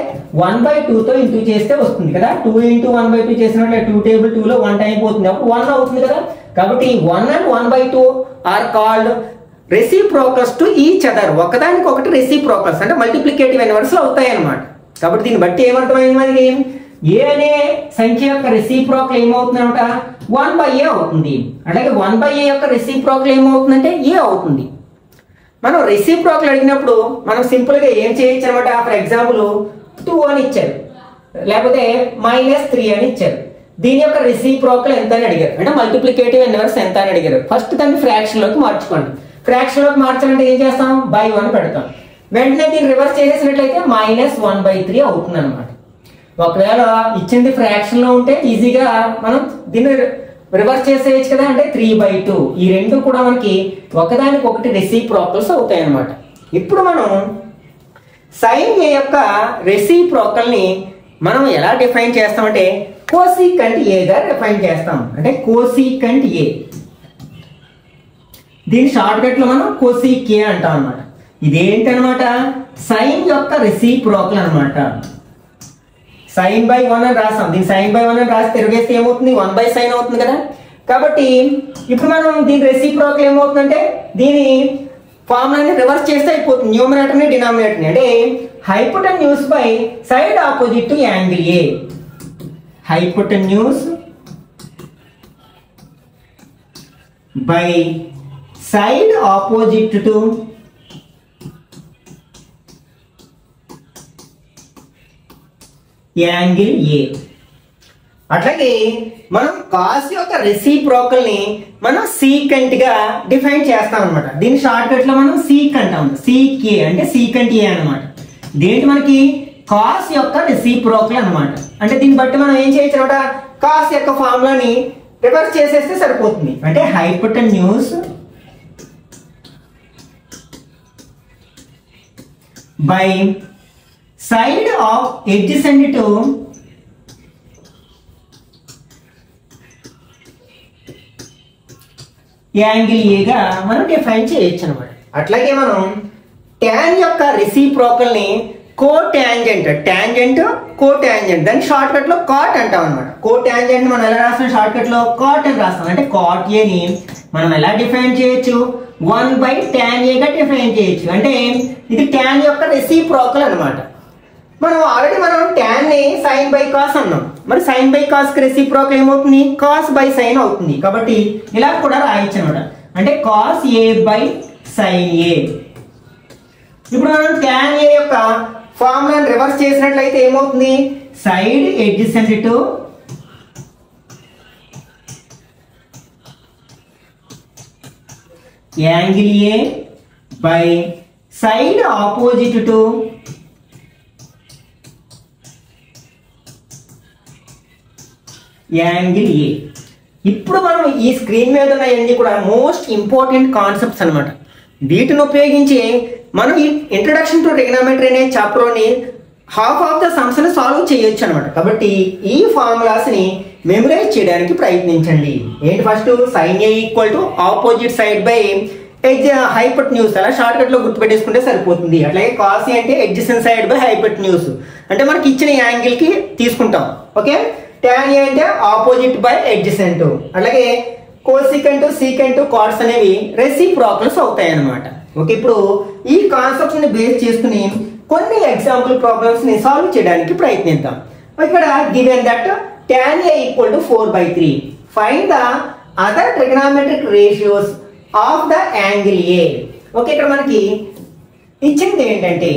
1/2తో ఇంటూ చేస్తే వస్తుంది కదా. 2 × 1/2 చేసినట్లయితే 2 టేబుల్ 2లో 1 అయిపోతుంది, అప్పుడు 1 అవుతుంది కదా. కాబట్టి 1 and 1/2 are called reciprocals to each other. ఒకదానికి ఒకటి రెసిప్రోకల్స్ అంటే మల్టిప్లికేటివ్ ఇన్వర్స్ అవుతాయి అన్నమాట. కాబట్టి దీన్ని బట్టి ఏమర్థమైంది మనకి, ఏ అనే సంఖ్య యొక్క రెసిప్రోకల్ ఏమవుతుంది అనమాట 1/a అవుతుంది. అలాగే 1/a యొక్క రెసిప్రోకల్ ఏమవుతుందంటే a అవుతుంది. మనం రెసిప్రోకల్ అడిగినప్పుడు మనం సింపుల్ గా ఏం చేయొచ్చు అనమాట. ఫర్ ఎగ్జాంపుల్ 2 అని ఇచ్చారు, లేకపోతే -3 అని ఇచ్చారు. దీని యొక్క రెసిప్రోకల్ ఎంత అని అడిగారు, అంటే మల్టిప్లికేటివ్ ఇన్వర్స్ ఎంత అని అడిగారు. ఫస్ట్ దాన్ని ఫ్రాక్షన్ లోకి మార్చుకోండి. ఫ్రాక్షన్ లోకి మార్చాలంటే ఏం చేస్తాం, /1 పెడతాం. వెంటనే దీన్ని రివర్స్ చేసేసినట్లయితే -1/3 అవుతుంది అనమాట. ఒకవేళ ఇచ్చింది ఫ్రాక్షన్ లో ఉంటే ఈజీగా మనం దీన్ని రివర్స్ చేసేయచ్చు కదా, అంటే 3/2. ఈ రెండు కూడా మనకి ఒకదానికి ఒకటి రెసిప్రోకల్స్ అవుతాయి అన్నమాట. ఇప్పుడు మనం sin a యొక్క రెసిప్రోకల్ ని మనం ఎలా డిఫైన్ చేస్తామంటే కోసికంట్ a గా డిఫైన్ చేస్తాం. అంటే కోసికంట్ a, దీని షార్ట్ కట్ లో మనం కోసిక్ a అంటాం అనమాట. ఇదేంటనమాట, సైన్ యొక్క రెసిప్రోకల్ అనమాట. sin/1 అని రాస్తాం, దీన్ని sin/1 అని రాసి తిరిగేస్తే ఏమవుతుంది, 1/sin అవుతుంది కదా. కాబట్టి ఇప్పుడు మనం దీని రెసిప్రోకల్ ఏమవుతుందంటే దీని ఫార్ములాని రివర్స్ చేస్తే అయిపోతుంది, న్యూమరేటర్ ని డినామినేటర్ ని. అంటే hypotenuse by side opposite to angle A. Hypotenuse by side opposite to angle ఏ. అట్లాగే మనం కాస్ యొక్క రెసిప్రోకల్ ని మనం సీకంట్ గా డిఫైన్ చేస్తాం అనమాట. దీని షార్ట్ కట్ లో మనం సీక్ అంటాం, సీకే అంటే సీకంట్ ఏ అనమాట. దేంటి మనకి కాస్ యొక్క రెసిప్రోకల్ అనమాట. అంటే దీన్ని బట్టి మనం ఏం చేయొచ్చు అనమాట, కాస్ యొక్క ఫార్ములాని రివర్స్ చేసేస్తే సరిపోతుంది. అంటే hypotenuse by side of adjacent to angle ఏగా మనం డిఫైన్ చేయొచ్చు అనమాట. అట్లాగే మనం tan యొక్క రెసిప్రోకల్ ని కోటాంజెంట్, టాంజెంట్ కోటాంజెంట్, దాన్ని షార్ట్ కట్ లో కాట్ అంటాం అనమాట. కోటాంజెంట్ మనం ఎలా రాస్తాం, షార్ట్ కట్ లో కాట్ అని రాస్తాం. అంటే కాట్ ఏ ని మనం ఎలా డిఫైన్ చేయొచ్చు, 1/tan a గా డిఫైన్ చేయొచ్చు. అంటే ఇది tan యొక్క రెసిప్రోకల్ అనమాట. మనం ఆల్రెడీ tan ని sin బై కాస్ అన్నాం. మరి sin బై కాస్ కి రెసిప్రోకల్ ఏమవుతుంది, కాస్ బై sin అవుతుంది. కాబట్టి ఇలా కూడా రాయొచ్చు అనమాట. అంటే cos a by sin a. ఇప్పుడు మనం tan a యొక్క ఫార్ములాని రివర్స్ చేసినట్లయితే ఏమవుతుంది, side adjacent to angle a by side opposite to angle ఏ. ఇప్పుడు మనం ఈ స్క్రీన్ మీద ఉన్నవన్నీ కూడా మోస్ట్ ఇంపార్టెంట్ కాన్సెప్ట్స్ అనమాట. వీటిని ఉపయోగించి మనం ఈ ఇంట్రడక్షన్ టు ట్రిగ్నోమెట్రీ అనే చాప్టర్లోని హాఫ్ ఆఫ్ ద సమ్స్ ని సాల్వ్ చేయొచ్చు అనమాట. కాబట్టి ఈ ఫార్ములాస్ ని మెమరైజ్ చేయడానికి ప్రయత్నించండి. ఏంటి, first sin a equal to opposite side by hypotenuse, అలా షార్ట్ కట్ లో గుర్తుపెట్టేసుకుంటే సరిపోతుంది. అట్లాగే cos a అంటే adjacent సైడ్ బై హైపోటెన్యూస్, అంటే మనకి ఇచ్చిన యాంగిల్ కి తీసుకుంటాం. ఓకే, tan a అంటే ఆపోజిట్ బై adjacent. అలాగే కోసికెంట్, సీకెంట్, కాట్స్ అనేవి రెసిప్రోకల్స్ అవుతాయి అన్నమాట. ఓకే, ఇప్పుడు ఈ కాన్సెప్ట్స్ ని బేస్ చేసుకుని కొన్ని ఎగ్జాంపుల్ ప్రాబ్లమ్స్ ని సాల్వ్ చేయడానికి ప్రయత్నిద్దాం. ఇక్కడ given that tan a equal to 4/3, find the other trigonometric ratios of the angle a. Okay, ఇక్కడ మనకి ఇచ్చింది ఏంటంటే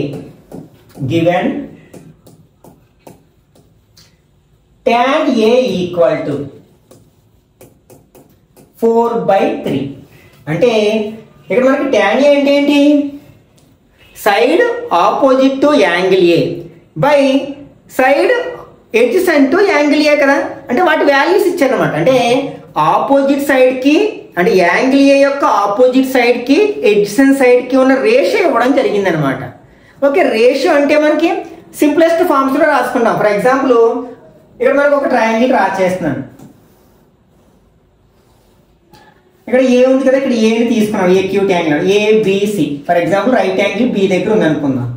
given tan a equal to 4/3. అంటే ఇక్కడ మనకి tan a అంటే ఏంటి, side opposite to angle A by side adjacent to angle ఏ కదా. అంటే వాటి వాల్యూస్ ఇచ్చారనమాట. అంటే ఆపోజిట్ సైడ్ కి, అంటే యాంగిల్ ఏ యొక్క ఆపోజిట్ సైడ్ కి adjacent సైడ్ కి ఉన్న రేషియో ఇవ్వడం జరిగింది అనమాట. ఓకే, రేషియో అంటే మనకి సింప్లెస్ట్ ఫార్మ్స్ లో రాసుకుంటాం. ఫర్ ఎగ్జాంపుల్ ఇక్కడ మనకు ఒక ట్రయాంగిల్ డ్రా చేస్తున్నాను. ఇక్కడ ఏ ఉంది కదా, ఇక్కడ ఏని తీసుకున్నాం, acute angle A B C. For example right angle B దగ్గర ఉంది అనుకుందాం.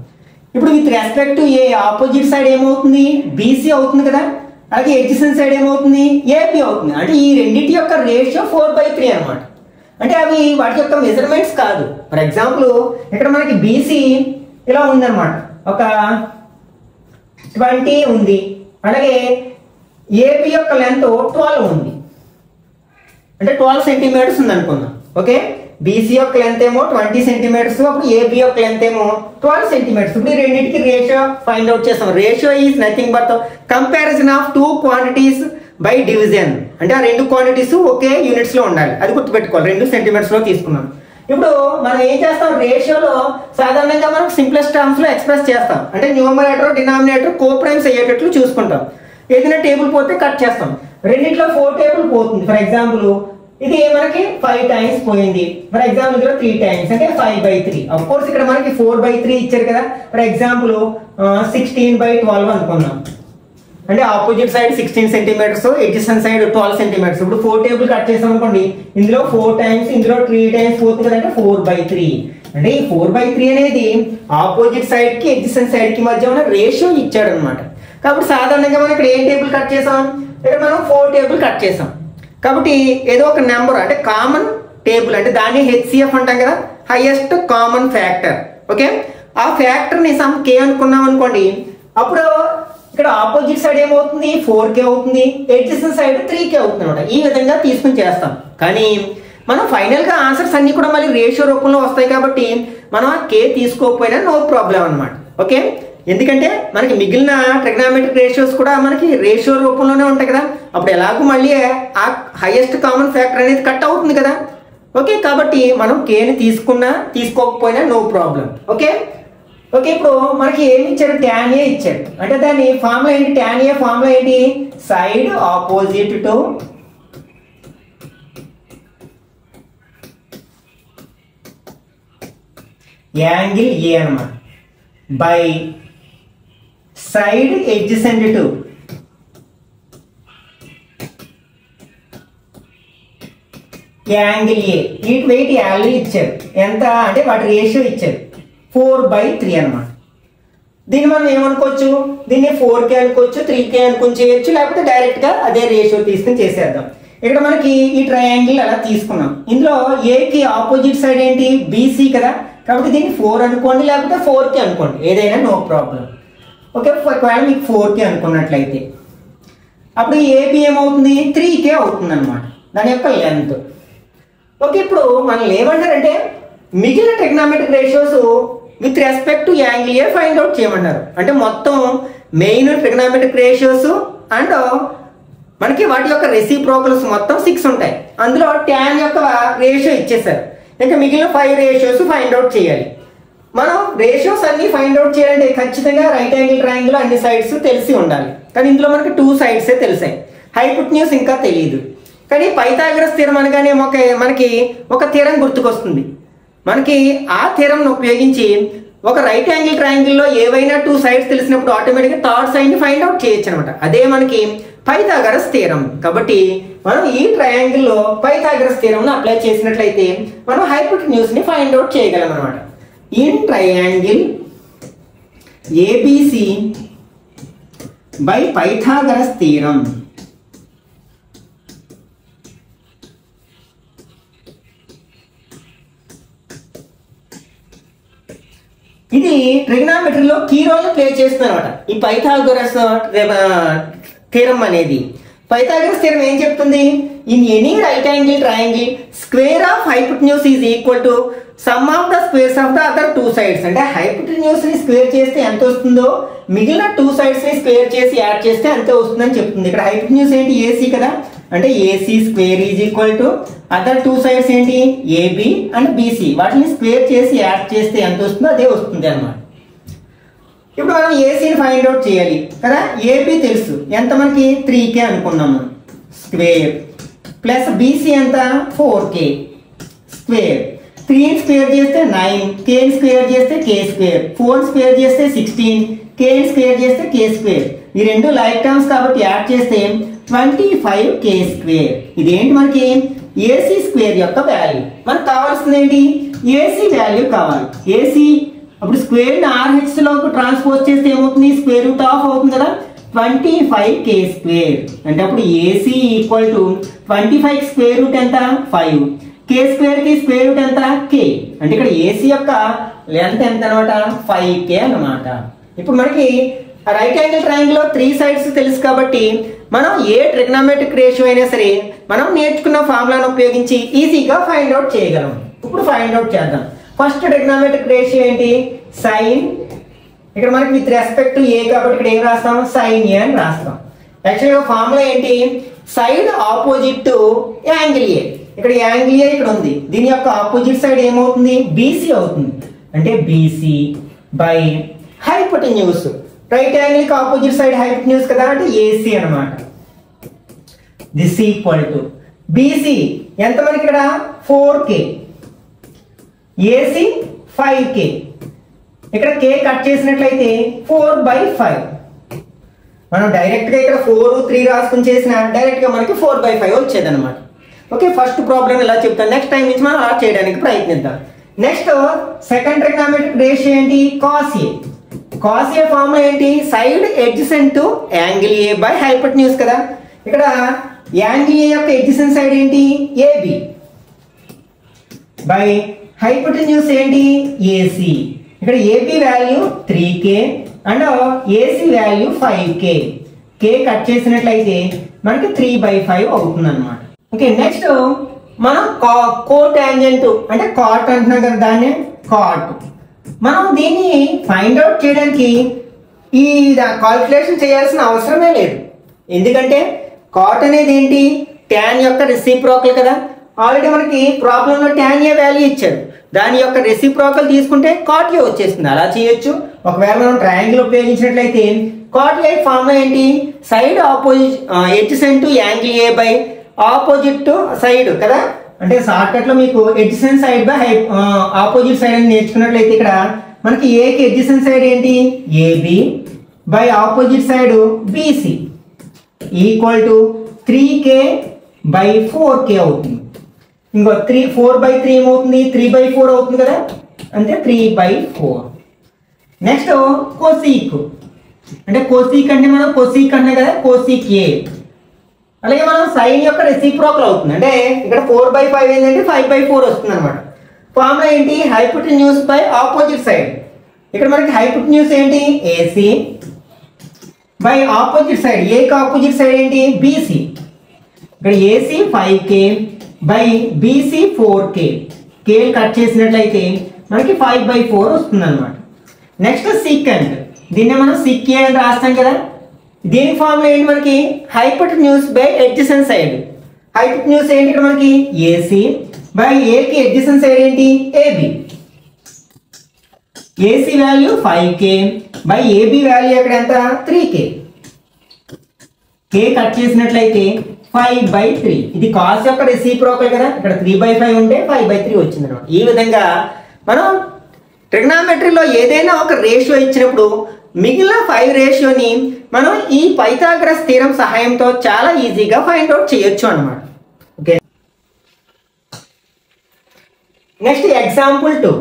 ఇప్పుడు with respect to A opposite side ఏమవుతుంది, బీసీ అవుతుంది కదా. అలాగే adjacent సైడ్ ఏమవుతుంది, ఏబి అవుతుంది. అంటే ఈ రెండింటి యొక్క రేషియో 4/3 అనమాట. అంటే అవి వాటి యొక్క మెజర్మెంట్స్ కాదు. ఫర్ ఎగ్జాంపుల్ ఇక్కడ మనకి బీసీ ఇలా ఉందన్నమాట, ఒక 20 ఉంది. అలాగే ఏబి యొక్క లెంత్ 12 ఉంది, అంటే 12 సెంటీమీటర్స్ ఉంది అనుకుందాం. ఓకే, బీసీ యొక్క లెంత్ ఏమో 20 సెంటీమీటర్స్, అప్పుడు ఏబి యొక్క లెంత్ ఏమో 12 సెంటీమీటర్స్. ఇప్పుడు ఈ రెండింటికి రేషియో ఫైండ్ అవుట్ చేస్తాం. Ratio is nothing but comparison of two quantities by division. అంటే ఆ రెండు క్వాంటిటీస్ ఒకే యూనిట్స్ లో ఉండాలి, అది గుర్తుపెట్టుకోవాలి. 2 సెంటీమీటర్స్ లో తీసుకున్నాం. ఇప్పుడు మనం ఏం చేస్తాం, రేషియోలో సాధారణంగా మనం సింప్లెస్ట్ టర్మ్స్ లో ఎక్స్ప్రెస్ చేస్తాం. అంటే న్యూమరేటర్ డినామినేటర్ కోప్రైమ్స్ అయ్యేటట్లు చూసుకుంటాం. ఏదైనా టేబుల్ పోతే కట్ చేస్తాం. రెండింటిలో 4 టేబుల్ పోతుంది. ఫర్ ఎగ్జాంపుల్ ఇది మనకి 5 టైమ్స్ పోయింది. ఫర్ ఎగ్జాంపుల్ ఇక్కడ 3 టైమ్స్, అంటే 5/3. అఫ్ కోర్స్ ఇక్కడ మనకి 4/3 ఇచ్చారు కదా. ఫర్ ఎగ్జాంపుల్ 16/12 అనుకున్నాం. అంటే opposite side 16 centimetres, adjacent side 12 centimetres. ఇప్పుడు 4 టేబుల్ కట్ చేసాం అనుకోండి, ఇందులో 4 టైమ్స్, ఇందులో 3 టైమ్స్ పోతుంది కదంటే 4/3. అంటే ఈ 4/3 అనేది ఆపోజిట్ సైడ్ కి adjacent సైడ్ కి మధ్య ఉన్న రేషియో ఇచ్చాడు అనమాట. కాబట్టి సాధారణంగా మనం ఇక్కడ ఏం టేబుల్ కట్ చేసాం, ఇక్కడ మనం 4 టేబుల్ కట్ చేసాం. కాబట్టి ఏదో ఒక నెంబర్, అంటే కామన్ టేబుల్, అంటే దాన్ని HCF అంటాం కదా, హైయెస్ట్ కామన్ ఫ్యాక్టర్. ఓకే, ఆ ఫ్యాక్టర్ ని సమ్ k అనుకున్నాం అనుకోండి, అప్పుడు ఇక్కడ ఆపోజిట్ సైడ్ ఏమవుతుంది, 4k అవుతుంది, adjacent సైడ్ 3k అవుతుంది అనమాట. ఈ విధంగా తీసుకుని చేస్తాం. కానీ మనం ఫైనల్ గా ఆన్సర్స్ అన్ని కూడా మళ్ళీ రేషియో రూపంలో వస్తాయి. కాబట్టి మనం ఆ k తీసుకోకపోయినా నో ప్రాబ్లం అనమాట. ఓకే, ఎందుకంటే మనకి మిగిలిన ట్రిగ్నోమెట్రిక్ రేషియోస్ కూడా మనకి రేషియో రూపంలోనే ఉంటాయి కదా. అప్పుడు ఎలాగో మళ్ళీ ఆ హైయెస్ట్ కామన్ ఫ్యాక్టర్ అనేది కట్ అవుతుంది కదా. ఓకే, కాబట్టి మనం కేని తీసుకున్నా తీసుకోకపోయినా నో ప్రాబ్లం. ఓకే ఓకే, ఇప్పుడు మనకి ఏమి ఇచ్చారు, tan a ఇచ్చారు. అంటే దాని ఫార్ములా ఏంటి, tan a ఫార్ములా ఏంటి, side opposite to angle A అన్నమాట. By side adjacent to angle A. వీటి వెయిట్ వాల్యూ ఇచ్చారు ఎంత అంటే వాటి రేషియో ఇచ్చారు 4/3 అనమాట. దీన్ని మనం ఏమనుకోవచ్చు, దీన్ని 4K అనుకోవచ్చు, 3K అనుకుని చేయొచ్చు, లేకపోతే డైరెక్ట్గా అదే రేషియో తీసుకుని చేసేద్దాం. ఇక్కడ మనకి ఈ ట్రయాంగిల్ అలా తీసుకున్నాం. ఇందులో ఏకి ఆపోజిట్ సైడ్ ఏంటి, బీసీ కదా, కాబట్టి దీన్ని 4 అనుకోండి, లేకపోతే 4K అనుకోండి, ఏదైనా నో ప్రాబ్లం. ఓకే, ఒకవేళ మీకు 4K అనుకున్నట్లయితే అప్పుడు ఏబి ఏమవుతుంది, 3K అవుతుంది అనమాట దాని యొక్క లెంత్. ఓకే, ఇప్పుడు మనం ఏమంటారంటే మిగిలిన trigonometric ratios with respect to angle A find out చేయమన్నారు. అంటే మొత్తం మెయిన్ ట్రిగ్నామెట్రిక్ రేషియోస్ అండ్ మనకి వాటి యొక్క రెసిప్రోకల్స్ మొత్తం 6 ఉంటాయి. అందులో tan యొక్క రేషియో ఇచ్చేసారు. ఇంకా మిగిలిన 5 రేషియోస్ ఫైండ్ అవుట్ చేయాలి. మనం రేషియోస్ అన్ని ఫైండ్ అవుట్ చేయాలంటే ఖచ్చితంగా రైట్ యాంగిల్ ట్రయాంగిల్ అన్ని సైడ్స్ తెలిసి ఉండాలి. కానీ ఇందులో మనకి 2 సైడ్సే తెలిసాయి, హైపోటెన్యూస్ ఇంకా తెలియదు. కానీ పైథాగరస్ థీరం అనగానే మనకి ఒక థీరం గుర్తుకొస్తుంది. మనకి ఆ థీరంను ఉపయోగించి ఒక రైట్ యాంగిల్ ట్రయాంగిల్లో ఏవైనా 2 సైడ్స్ తెలిసినప్పుడు ఆటోమేటిక్గా థర్డ్ సైడ్ని ఫైండ్ అవుట్ చేయొచ్చు అనమాట. అదే మనకి పైథాగరస్ థీరం. కాబట్టి మనం ఈ ట్రయాంగిల్లో పైథాగరస్ థీరంను అప్లై చేసినట్లయితే మనం హైపోటెన్యూస్ని ఫైండ్ అవుట్ చేయగలం అనమాట. In triangle ABC by Pythagoras theorem ఇది ట్రిగ్నామెట్రీలో కీ రోల్ ప్లే చేస్తుంది అనమాట. ఈ పైథాగరస్ థీరం అనేది, పైథాగరస్ థీరం ఏం చెప్తుంది, in any right angle triangle square of hypotenuse is equal to sum of the squares of the other 2 sides. అంటే hypotenuse ని స్క్వేర్ చేస్తే ఎంత వస్తుందో మిగిలిన 2 సైడ్స్ ని స్క్వేర్ చేసి యాడ్ చేస్తే అంతే వస్తుందని చెప్తుంది. ఇక్కడ హైపోటెన్యూస్ ఏంటి, ఏసీ కదా, అంటే AC square is equal to other 2 sides ఏంటి, ఏబి అండ్ బీసీ, వాటిని స్క్వేర్ చేసి యాడ్ చేస్తే ఎంత వస్తుందో అదే వస్తుంది అన్నమాట. ఇప్పుడు మనం ఏసీని ఫైండ్ అవుట్ చేయాలి కదా, ఏబి తెలుసు ఎంత మనకి 3K అనుకున్నాము స్క్వేర్, ప్లస్ బీసీ ఎంత 4K స్క్వేర్, 3 స్క్వేర్ చేస్తే 9, K స్క్వేర్ చేస్తే K స్క్వేర్, 4 స్క్వేర్ చేస్తే 16, K స్క్వేర్ చేస్తే K స్క్వేర్. ఈ రెండు లైక్ టర్మ్స్ కాబట్టి యాడ్ చేస్తే 25K స్క్వేర్. ఇదేంటి మనకి ఏసీ స్క్వేర్ యొక్క వాల్యూ. మనకు కావాల్సింది ఏంటి, ఏసీ వాల్యూ కావాలి. ఏసీ అప్పుడు స్క్వేర్ ని RH లోకి ట్రాన్స్పోజ్ చేస్తే ఏమవుతుంది, స్క్వేర్ రూట్ ఆఫ్ అవుతుంది కదా, 25K స్క్వేర్. అంటే అప్పుడు AC equal to 25 square root ఎంత 5, K స్క్వేర్ కి స్క్వేర్ రూట్ ఎంత K. అంటే ఇక్కడ ఏసీ యొక్క లెంత్ ఎంత అనమాట, 5K అనమాట. ఇప్పుడు మనకి రైట్ యాంగిల్ ట్రయాంగిల్ లో 3 సైడ్స్ తెలుసు కాబట్టి మనం ఏ ట్రిగ్నామెట్రిక్ రేషియో అయినా సరే మనం నేర్చుకున్న ఫార్ములాను ఉపయోగించి ఈజీగా ఫైండ్ అవుట్ చేయగలం. ఇప్పుడు ఫైండ్ అవుట్ చేద్దాం. ఫస్ట్ ట్రిగ్నామెట్రిక్ రేషియో ఏంటి, సైన్. ఇక్కడ మనకి విత్ రెస్పెక్ట్ టు ఏ కాబట్టి ఇక్కడ ఏం రాస్తాం, సైన్ ఏ అని రాస్తాం. యాక్చువల్గా ఫార్ములా ఏంటి, సైడ్ ఆపోజిట్ టు యాంగిల్ ఏ. ఇక్కడ యాంగిల్ ఏ ఇక్కడ ఉంది, దీని యొక్క ఆపోజిట్ సైడ్ ఏమవుతుంది, బీసీ అవుతుంది. అంటే BC by hypotenuse, right angle కి ఆపోజిట్ సైడ్ హైపోటెన్యూస్ కదా, అంటే ఏసీ అనమాట. దిస్ ఈక్వల్ టు బీసీ ఎంత మనకి ఇక్కడ 4K, ఏసీ 5K. ఇక్కడ K కట్ చేసినట్లయితే 4/5. మనం డైరెక్ట్ గా ఇక్కడ 4, 3 రాసుకుని చేసిన డైరెక్ట్ గా మనకి 4/5 వచ్చేది అనమాట. ఓకే, ఫస్ట్ ప్రాబ్లం ఇలా చెప్తాను, నెక్స్ట్ టైం నుంచి మనం అలా చేయడానికి ప్రయత్నిద్దాం. నెక్స్ట్ సెకండ్ ట్రిగ్నామెట్రిక్ రేషియో ఏంటి, cos A. Cos A formula ఏంటి, side adjacent to angle A by hypotenuse కదా. ఇక్కడ యాంగిల్ ఏ యొక్క ఎడ్జసెంట్ సైడ్ ఏంటి, ఏబి బై హైపోటెన్యూస్ ఏంటి, ఏసీ. ఇక్కడ AB value 3K and AC value 5K. K cut చేసినట్లయితే మనకి 3/5 అవుతుంది అనమాట. ఓకే, నెక్స్ట్ మనం కోటాంజెంట్ అంటే కాట్ అంటున్నాం కదా, దాన్ని కాట్. మనం దీన్ని ఫైండ్ అవుట్ చేయడానికి ఈ కాల్కులేషన్ చేయాల్సిన అవసరమే లేదు. ఎందుకంటే కాట్ అనేది ఏంటి, tan యొక్క రెసిప్రోకల్ కదా. ఆల్రెడీ మనకి ప్రాబ్లంలో tan ఏ వాల్యూ ఇచ్చారు, దాని యొక్క రెసిప్రోకల్ తీసుకుంటే కాట్ ఏ వచ్చేస్తుంది. అలా చేయొచ్చు. ఒకవేళ మనం ట్రయాంగిల్ ఉపయోగించినట్లయితే కాట్ ఏ ఫార్ములా ఏంటి, side opposite adjacent to angle A by opposite to side కదా. అంటే షార్ట్ కట్ లో మీకు adjacent side by opposite side అని నేర్చుకున్నట్లయితే ఇక్కడ మనకి ఏకి ఎడ్జసెంట్ సైడ్ ఏంటి AB by opposite side B C equal to 3k by 4k అవుతుంది. ఇంకో 4/3 ఏమవుతుంది 3/4 అవుతుంది కదా, అంటే 3/4. నెక్స్ట్ కోసీక్, అంటే కోసీక్ అంటే మనం కోసీక్ అన్నా కదా, కోసీక్ ఏ. అలాగే మనం సైన్ యొక్క రెసిప్రోకల్ అవుతుంది, అంటే ఇక్కడ 4/5 ఏంటంటే 5/4 వస్తుంది అనమాట. ఫార్ములా ఏంటి హైపోటెన్యూస్ బై ఆపోజిట్ సైడ్. ఇక్కడ మనకి హైపోటెన్యూస్ ఏంటి ఏసీ బై ఆపోజిట్ సైడ్, ఏకి ఆపోజిట్ సైడ్ ఏంటి బీసీ. ఇక్కడ AC 5k by BC 4k, k cut చేసినట్లయితే మనకి 5/4 వస్తుంది అనమాట. నెక్స్ట్ సీకెంట్, దీన్ని మనం సిక్కే అని రాస్తాం కదా. దీని ఫార్ములా ఏంటి మనకి hypotenuse by adjacent side. Hypotenuse ఏంటి ఇక్కడ మనకి ఏసీ బై ఏకి ఎడ్జసెంట్ సైడ్ ఏంటి A B. A C value 5k by A B value ఎక్కడ ఎంత 3k. k కట్ చేసినట్లయితే 5/3. ఇది కాస్ యొక్క రెసిప్రోకల్ కదా, ఇక్కడ 3/5 ఉంటే 5/3 వచ్చింది అనమాట. ఈ విధంగా మనం ట్రిగ్నామెట్రీలో ఏదైనా ఒక రేషియో ఇచ్చినప్పుడు మిగిలిన 5 రేషియోని మనం ఈ పైథాగరస్ థీరం సహాయంతో చాలా ఈజీగా ఫైండ్ అవుట్ చేయొచ్చు అన్నమాట. Okay, next example 2.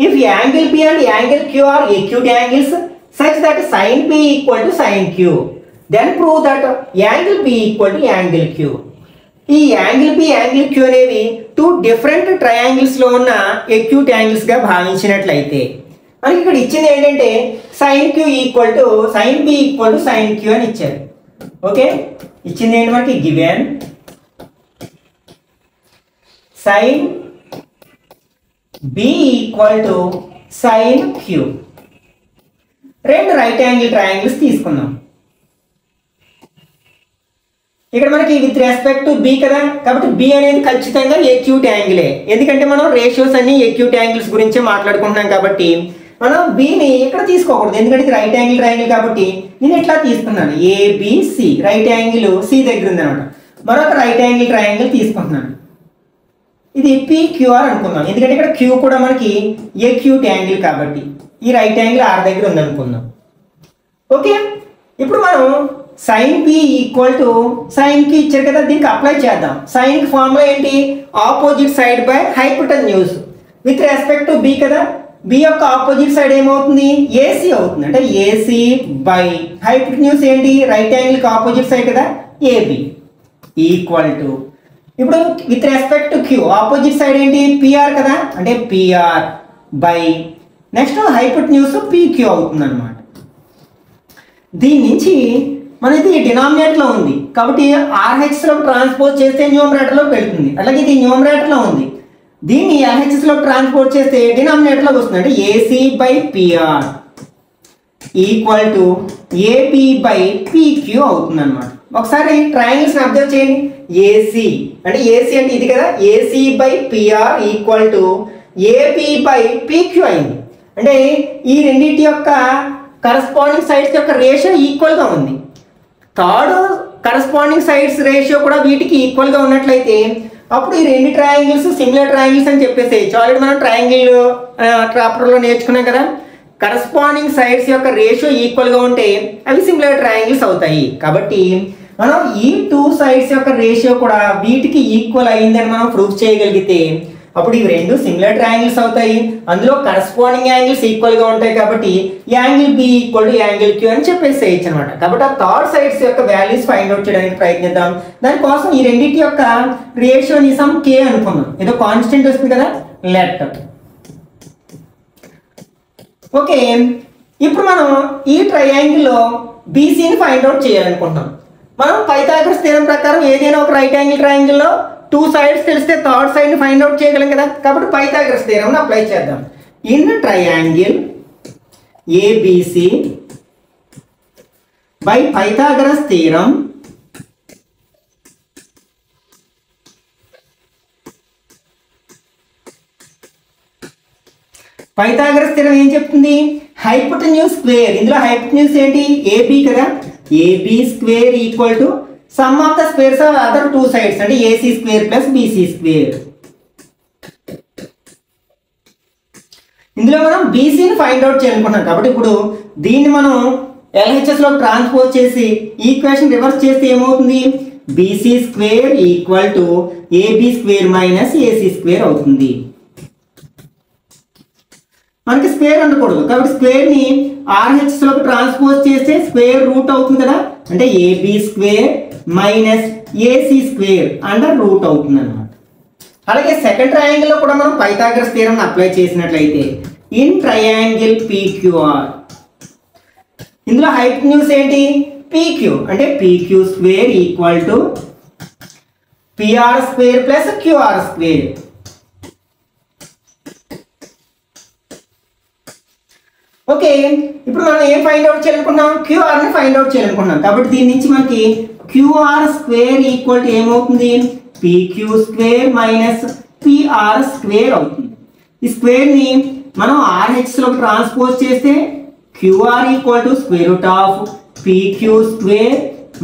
If angle P and angle Q are acute angles such that sin P equal to sin Q, then prove that angle P equal to angle Q. ఈ angle P angle Q అనేవి 2 different triangles లో ఉన్న acute angles గా భావించినట్లయితే మనకి ఇక్కడ ఇచ్చింది ఏంటంటే sin Q equal to sin P equal to sin Q అని ఇచ్చారు. ఓకే, ఇచ్చింది ఏంటి మనకి given sin B equal to sin Q. రెండు రైట్ యాంగిల్ ట్రయాంగిల్స్ తీసుకుందాం. ఇక్కడ మనకి విత్ రెస్పెక్ట్ టు బి కదా, కాబట్టి బి అనేది ఖచ్చితంగా ఎక్యూట్ యాంగిలే. ఎందుకంటే మనం రేషియోస్ అన్ని ఎక్యూట్ యాంగిల్స్ గురించే మాట్లాడుకుంటున్నాం కాబట్టి మనం బిని ఇక్కడ తీసుకోకూడదు, ఎందుకంటే ఇది రైట్ యాంగిల్ ట్రయాంగిల్ కాబట్టి నేను ఇట్లా తీసుకున్నాను. ఏబిసి రైట్ యాంగిల్ సి దగ్గర ఉంది అనమాట. మరొక రైట్ యాంగిల్ ట్రయాంగిల్ తీసుకుంటున్నాను, ఇది పిక్యూఆర్ అనుకుందాం, ఎందుకంటే ఇక్కడ క్యూ కూడా మనకి ఎక్యూట్ యాంగిల్ కాబట్టి ఈ రైట్ యాంగిల్ ఆర్ దగ్గర ఉంది అనుకుందాం. ఓకే, ఇప్పుడు మనం sine P equal to sine కి ఇచ్చారు కదా, దీనికి అప్లై చేద్దాం. సైన్ కి ఫార్ములా ఏంటి opposite side by hypotenuse with respect to B కదా. బి యొక్క ఆపోజిట్ సైడ్ ఏమవుతుంది ఏసీ అవుతుంది, అంటే ఏసీ బై హైపోటెన్యూస్ ఏంటి రైట్ యాంగిల్ కి ఆపోజిట్ సైడ్ కదా ఏబి ఈక్వల్ టు, ఇప్పుడు with respect to Q opposite side ఏంటి పిఆర్ కదా, అంటే P R by next hypotenuse P Q అవుతుంది అనమాట. దీని నుంచి మనది డినామినేటర్ లో ఉంది కాబట్టి ఆర్హెచ్ లో ట్రాన్స్పోజ్ చేస్తే న్యూమరేటర్ లోకి వెళ్తుంది. అలాగే ఇది న్యూమరేటర్ లో ఉంది, దీన్ని ఎల్హెచ్ఎస్ లో ట్రాన్స్పోజ్ చేస్తే డినామినేటర్ లోకి వస్తుంది, అంటే AC by PR equal to AP by PQ అవుతుంది అనమాట. ఒకసారి ట్రయాంగిల్స్ అబ్జర్వ్ చేయండి. ఏసీ అంటే ఏసీ అంటే ఇది కదా, AC by PR equal to AP by PQ అయింది. అంటే ఈ రెండింటి యొక్క కరస్పాండింగ్ సైడ్స్ యొక్క రేషియో ఈక్వల్ గా ఉంది. థర్డ్ కరస్పాండింగ్ సైడ్స్ రేషియో కూడా వీటికి ఈక్వల్ గా ఉన్నట్లయితే అప్పుడు ఈ రెండు ట్రయాంగిల్స్ సిమిలర్ ట్రయాంగిల్స్ అని చెప్పేసేయచ్చు. ఆల్రెడీ మనం ట్రయాంగిల్ చాప్టర్లో నేర్చుకున్నాం కదా, కరస్పాండింగ్ సైడ్స్ యొక్క రేషియో ఈక్వల్ గా ఉంటే అవి సిమిలర్ ట్రయాంగిల్స్ అవుతాయి. కాబట్టి మనం ఈ 2 సైడ్స్ యొక్క రేషియో కూడా వీటికి ఈక్వల్ అయిందని మనం ప్రూఫ్ చేయగలిగితే అప్పుడు ఇవి రెండు సిమిలర్ ట్రయాంగిల్స్ అవుతాయి. అందులో కరస్పాండింగ్ యాంగిల్స్ ఈక్వల్ గా ఉంటాయి కాబట్టి angle B equal to angle Q అని చెప్పేసేయచ్చు అనమాట. కాబట్టి ఆ థర్డ్ సైడ్స్ యొక్క వాల్యూస్ ఫైండ్ అవుట్ చేయడానికి ప్రయత్నిద్దాం. దానికోసం ఈ రెండింటి యొక్క రేషియోని సమ్ కే అనుకుందాం, ఏదో కాన్స్టెంట్ వస్తుంది కదా లెట్. ఓకే, ఇప్పుడు మనం ఈ ట్రయాంగిల్లో బీసీని ఫైండ్ అవుట్ చేయాలనుకుంటున్నాం. మనం పైథాగరస్ థీరం ప్రకారం ఏదైనా ఒక రైట్ యాంగిల్ ట్రయాంగిల్లో 2 సైడ్స్ తెలిస్తే థర్డ్ సైడ్ ని ఫైండ్ అవుట్ చేయగలం కదా, కాబట్టి పైథాగరస్ థీరం అప్లై చేద్దాం. In triangle ABC by Pythagoras theorem Pythagoras theorem ఏం చెప్తుంది హైపోటెన్యూస్ స్క్వేర్, ఇందులో హైపోటెన్యూస్ ఏంటి ఏబి కదా, AB square equal to sum of the squares of other 2 sides, అంటే AC square plus BC square. ఇందులో మనం బీసీని find out చేయాలనుకున్నాం కాబట్టి ఇప్పుడు దీన్ని మనం ఎల్హెచ్ఎస్లో ట్రాన్స్పోజ్ చేసి ఈక్వేషన్ రివర్స్ చేస్తే ఏమవుతుంది, BC square equal to AB square minus AC square అవుతుంది. మనకి స్క్వేర్ ఉండకూడదు కాబట్టి స్క్వేర్ని ఆర్హెచ్ఎస్లోకి ట్రాన్స్పోజ్ చేస్తే స్క్వేర్ రూట్ అవుతుంది కదా, అంటే AB square minus AC square under root అవుతుంది అన్నమాట. అలాగే సెకండ్ ట్రయాంగిల్లో కూడా మనం పైథాగరస్ థియరం అప్లై చేసినట్లయితే ఇన్ ట్రయాంగిల్ పీక్యూఆర్, ఇందులో హైపోటెన్యూస్ ఏంటి, పీక్యూ, అంటే PQ square equal to PR square plus QR square. Okay, ఇప్పుడు మనం ఏం ఫైండ్ అవుట్ చేయాలనుకున్నాం, క్యూఆర్ని ఫైండ్ అవుట్ చేయాలనుకున్నాం కాబట్టి దీని నుంచి మనకి క్యూఆర్ స్క్వేర్ ఈక్వల్ టు ఏమవుతుంది, PQ square minus PR square అవుతుంది. ఈ స్క్వేర్ని మనం ఆర్హెచ్లోకి ట్రాన్స్పోజ్ చేస్తే QR equal to square root of PQ square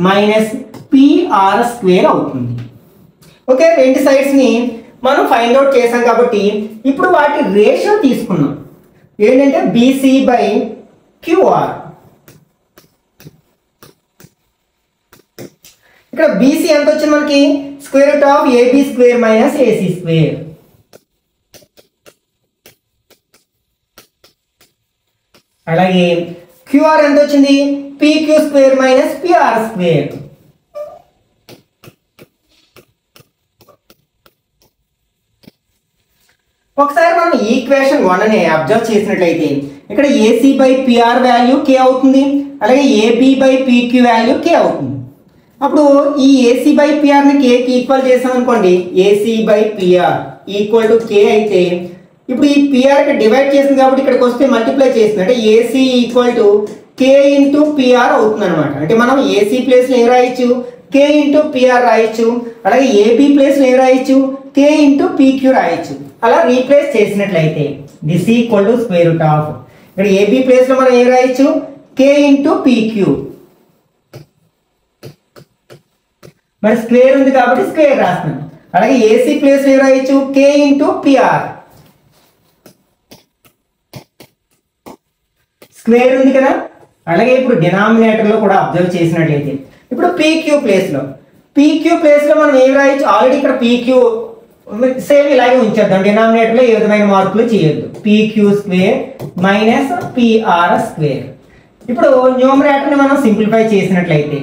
minus PR square అవుతుంది. ఓకే, రెండు సైడ్స్ని మనం ఫైండ్ అవుట్ చేసాం కాబట్టి ఇప్పుడు వాటి రేషియో తీసుకున్నాం ఏంటంటే బీసీ బై క్యూఆర్. ఇక్కడ బీసీ ఎంత వచ్చింది మనకి, square root of AB square minus AC square. అలాగే క్యూఆర్ ఎంత వచ్చింది, PQ square minus PR square. ఒకసారి మనం ఈక్వేషన్ 1 ని అబ్జర్వ్ చేసినట్లయితే ఇక్కడ AC by PR value K అవుతుంది, అలాగే AB by PQ value K అవుతుంది. అప్పుడు ఈ ఏసీ బై పిఆర్ని కేకి ఈక్వల్ చేసాం అనుకోండి, AC by PR equal to K అయితే ఇప్పుడు ఈ పిఆర్కి డివైడ్ చేసింది కాబట్టి ఇక్కడికి వస్తే మల్టిప్లై చేస్తుంది, అంటే AC equal to K into PR అవుతుంది అనమాట. అంటే మనం ఏసీ ప్లేస్లో ఏం రాయొచ్చు, కే ఇంటూ పిఆర్ రాయొచ్చు, అలాగే ఏబీ ప్లేస్లో ఏం రాయొచ్చు, కే ఇంటూ పీక్యూ రాయొచ్చు. అలా రీప్లేస్ చేసినట్లయితే this equal to square root of, ఇక్కడ ఏబీ ప్లేస్లో మనం ఏం రాయొచ్చు, కే ఇంటూ పీక్యూ, మరి స్క్వేర్ ఉంది కాబట్టి స్క్వేర్ రాస్తున్నాం. అలాగే ఏసీ ప్లేస్లో ఏం రాయొచ్చు, కే ఇంటూ పిఆర్, స్క్వేర్ ఉంది కదా. అలాగే ఇప్పుడు డినామినేటర్లో కూడా అబ్జర్వ్ చేసినట్లయితే ఇప్పుడు పీక్యూ ప్లేస్లో మనం ఏం రాయొచ్చు, ఆల్రెడీ ఇక్కడ పీక్యూ సేమ్ ఇలాగే ఉంచేద్దాం, డినామినేటర్లో ఏ విధమైన మార్పులు చేయొద్దు, PQ square minus PR square. ఇప్పుడు న్యూమరేటర్ని మనం సింప్లిఫై చేసినట్లయితే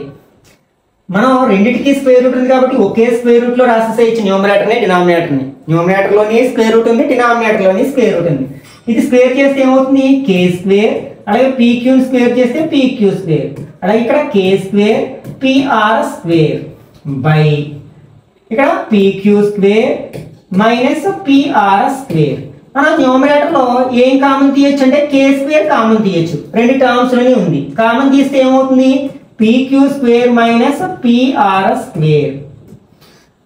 మనం రెండింటికి స్క్వేర్ రూట్ ఉంది కాబట్టి ఒకే స్క్వేర్ రూట్లో రాసేసేయచ్చు న్యూమరేటర్ని డినామినేటర్ని. న్యూమరేటర్లోని స్క్వేర్ రూట్ ఉంది, డినామినేటర్లోని స్క్వేర్ రూట్ ఉంది. ఇది స్క్వేర్ చేస్తే ఏమవుతుంది, కే స్క్వేర్, అలాగే పీక్యూని స్క్వేర్ చేస్తే పీక్యూ స్క్వేర్, అలాగే ఇక్కడ k square PR square by ఇక్కడ PQ square minus PR square. మనం న్యూమరేటర్లో ఏం కామన్ తీయచ్చు అంటే కే స్క్వేర్ కామన్ తీయచ్చు, రెండు టర్మ్స్లోనే ఉంది. కామన్ తీస్తే ఏమవుతుంది, PQ square minus PR square.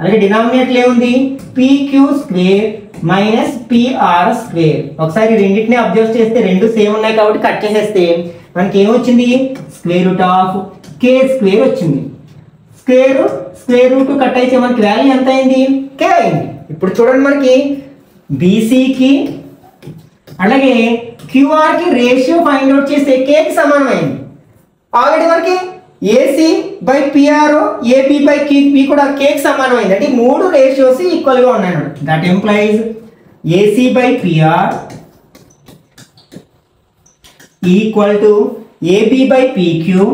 అలాగే డినామినేటర్ ఏముంది, PQ square minus PR square. ఒకసారి రెండింటిని అబ్జర్వ్ చేస్తే రెండు సేమ్ ఉన్నాయి కాబట్టి కట్ చేసేస్తే మనకి ఏమొచ్చింది, square root of k square వచ్చింది. స్క్వేర్ రూట్ కట్ అయితే మనకి వాల్యూ ఎంత అయింది, కే అయింది. ఇప్పుడు చూడండి మనకి బీసీకి అలాగే క్యూఆర్కి రేషియో ఫైండ్ అవుట్ చేస్తే కేకి సమానమైంది. ఆల్రెడీ మనకి A C by PR, AB by QP కూడా కేకి సమానమైంది, అంటే మూడు రేషియోస్ ఈక్వల్గా ఉన్నాయి. That employees AC by PR equal to AB by PQ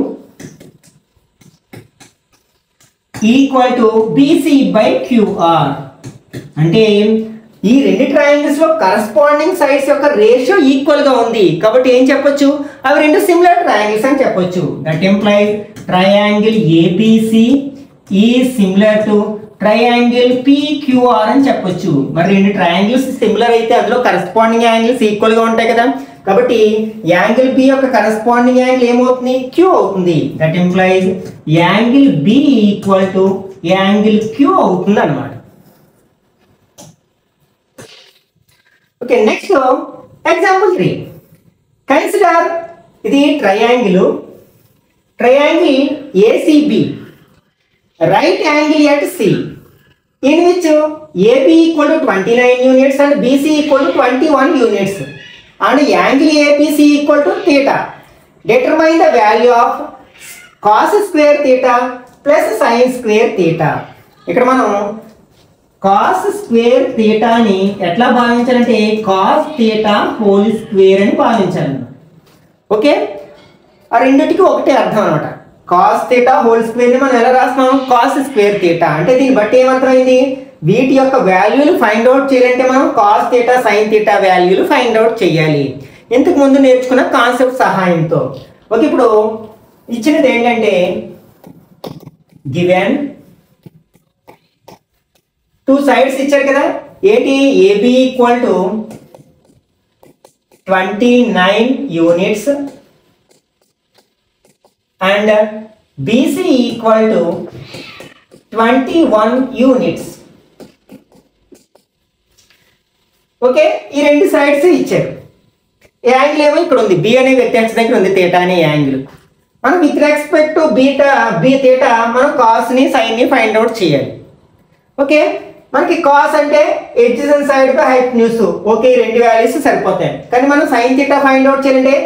equal to BC by QR. అంటే ఈ రెండు ట్రయాంగిల్స్ లో కరస్పాండింగ్ సైడ్స్ యొక్క రేషియో ఈక్వల్ గా ఉంది కాబట్టి ఏం చెప్పొచ్చు, అవి రెండు సిమిలర్ ట్రయాంగిల్స్ అని చెప్పొచ్చు. That implies triangle A B C is similar to triangle P Q R అని చెప్పొచ్చు. మరి రెండు ట్రయాంగిల్స్ సిమిలర్ అయితే అందులో కరస్పాండింగ్ యాంగిల్స్ ఈక్వల్ గా ఉంటాయి కదా, కాబట్టి యాంగిల్ బి యొక్క కరస్పాండింగ్ యాంగిల్ ఏమవుతుంది, క్యూ అవుతుంది. That implies angle B equal to angle Q అవుతుంది అన్నమాట. Okay, next example 3. కన్సిడర్ ఇది triangle A C B right angle at C in which AB equal to 29 units and BC equal to 21 units. and angle APC equal to theta. Determine the value of cos square theta plus sin square theta. ఇక్కడ మనం cos square theta ని ఎట్లా భావించాలంటే cos theta whole square అని భావించాలి. Okay, ఆ రెండిటికి ఒకటే అర్థం అనమాట. cos theta whole square ని మనం ఎలా రాస్తాం? cos square theta. అంటే దీన్ని బట్టి ఏమర్థమైంది? వీటి యొక్క వాల్యూలు ఫైండ్ అవుట్ చేయాలంటే మనం cos theta sin theta వాల్యూలు ఫైండ్ అవుట్ చేయాలి. ఇంతకు ముందు నేర్చుకున్న కాన్సెప్ట్ సహాయంతో. ఓకే, ఇప్పుడు ఇచ్చినది ఏంటంటే గివెన్ టూ సైడ్స్ ఇచ్చారు కదా. ఏంటి? A B equal to 29 units and B C equal to 21 units. Okay, ఈ రెండు సైడ్స్ ఇచ్చారు. యాంగిల్ ఏమో ఇక్కడ ఉంది, బి అనే వ్యత్యాసం దగ్గర ఉంది, థీటా అనే యాంగిల్. మనం with respect to B theta మనం కాస్ ని సైన్ ని ఫైండ్ అవుట్ చేయాలి. ఓకే, మనకి కాస్ అంటే adjacent side by hypotenuse. Okay, ఈ రెండు వాల్యూస్ సరిపోతాయి. కానీ మనం సైన్ థీటా ఫైండ్ అవుట్ చేయాలంటే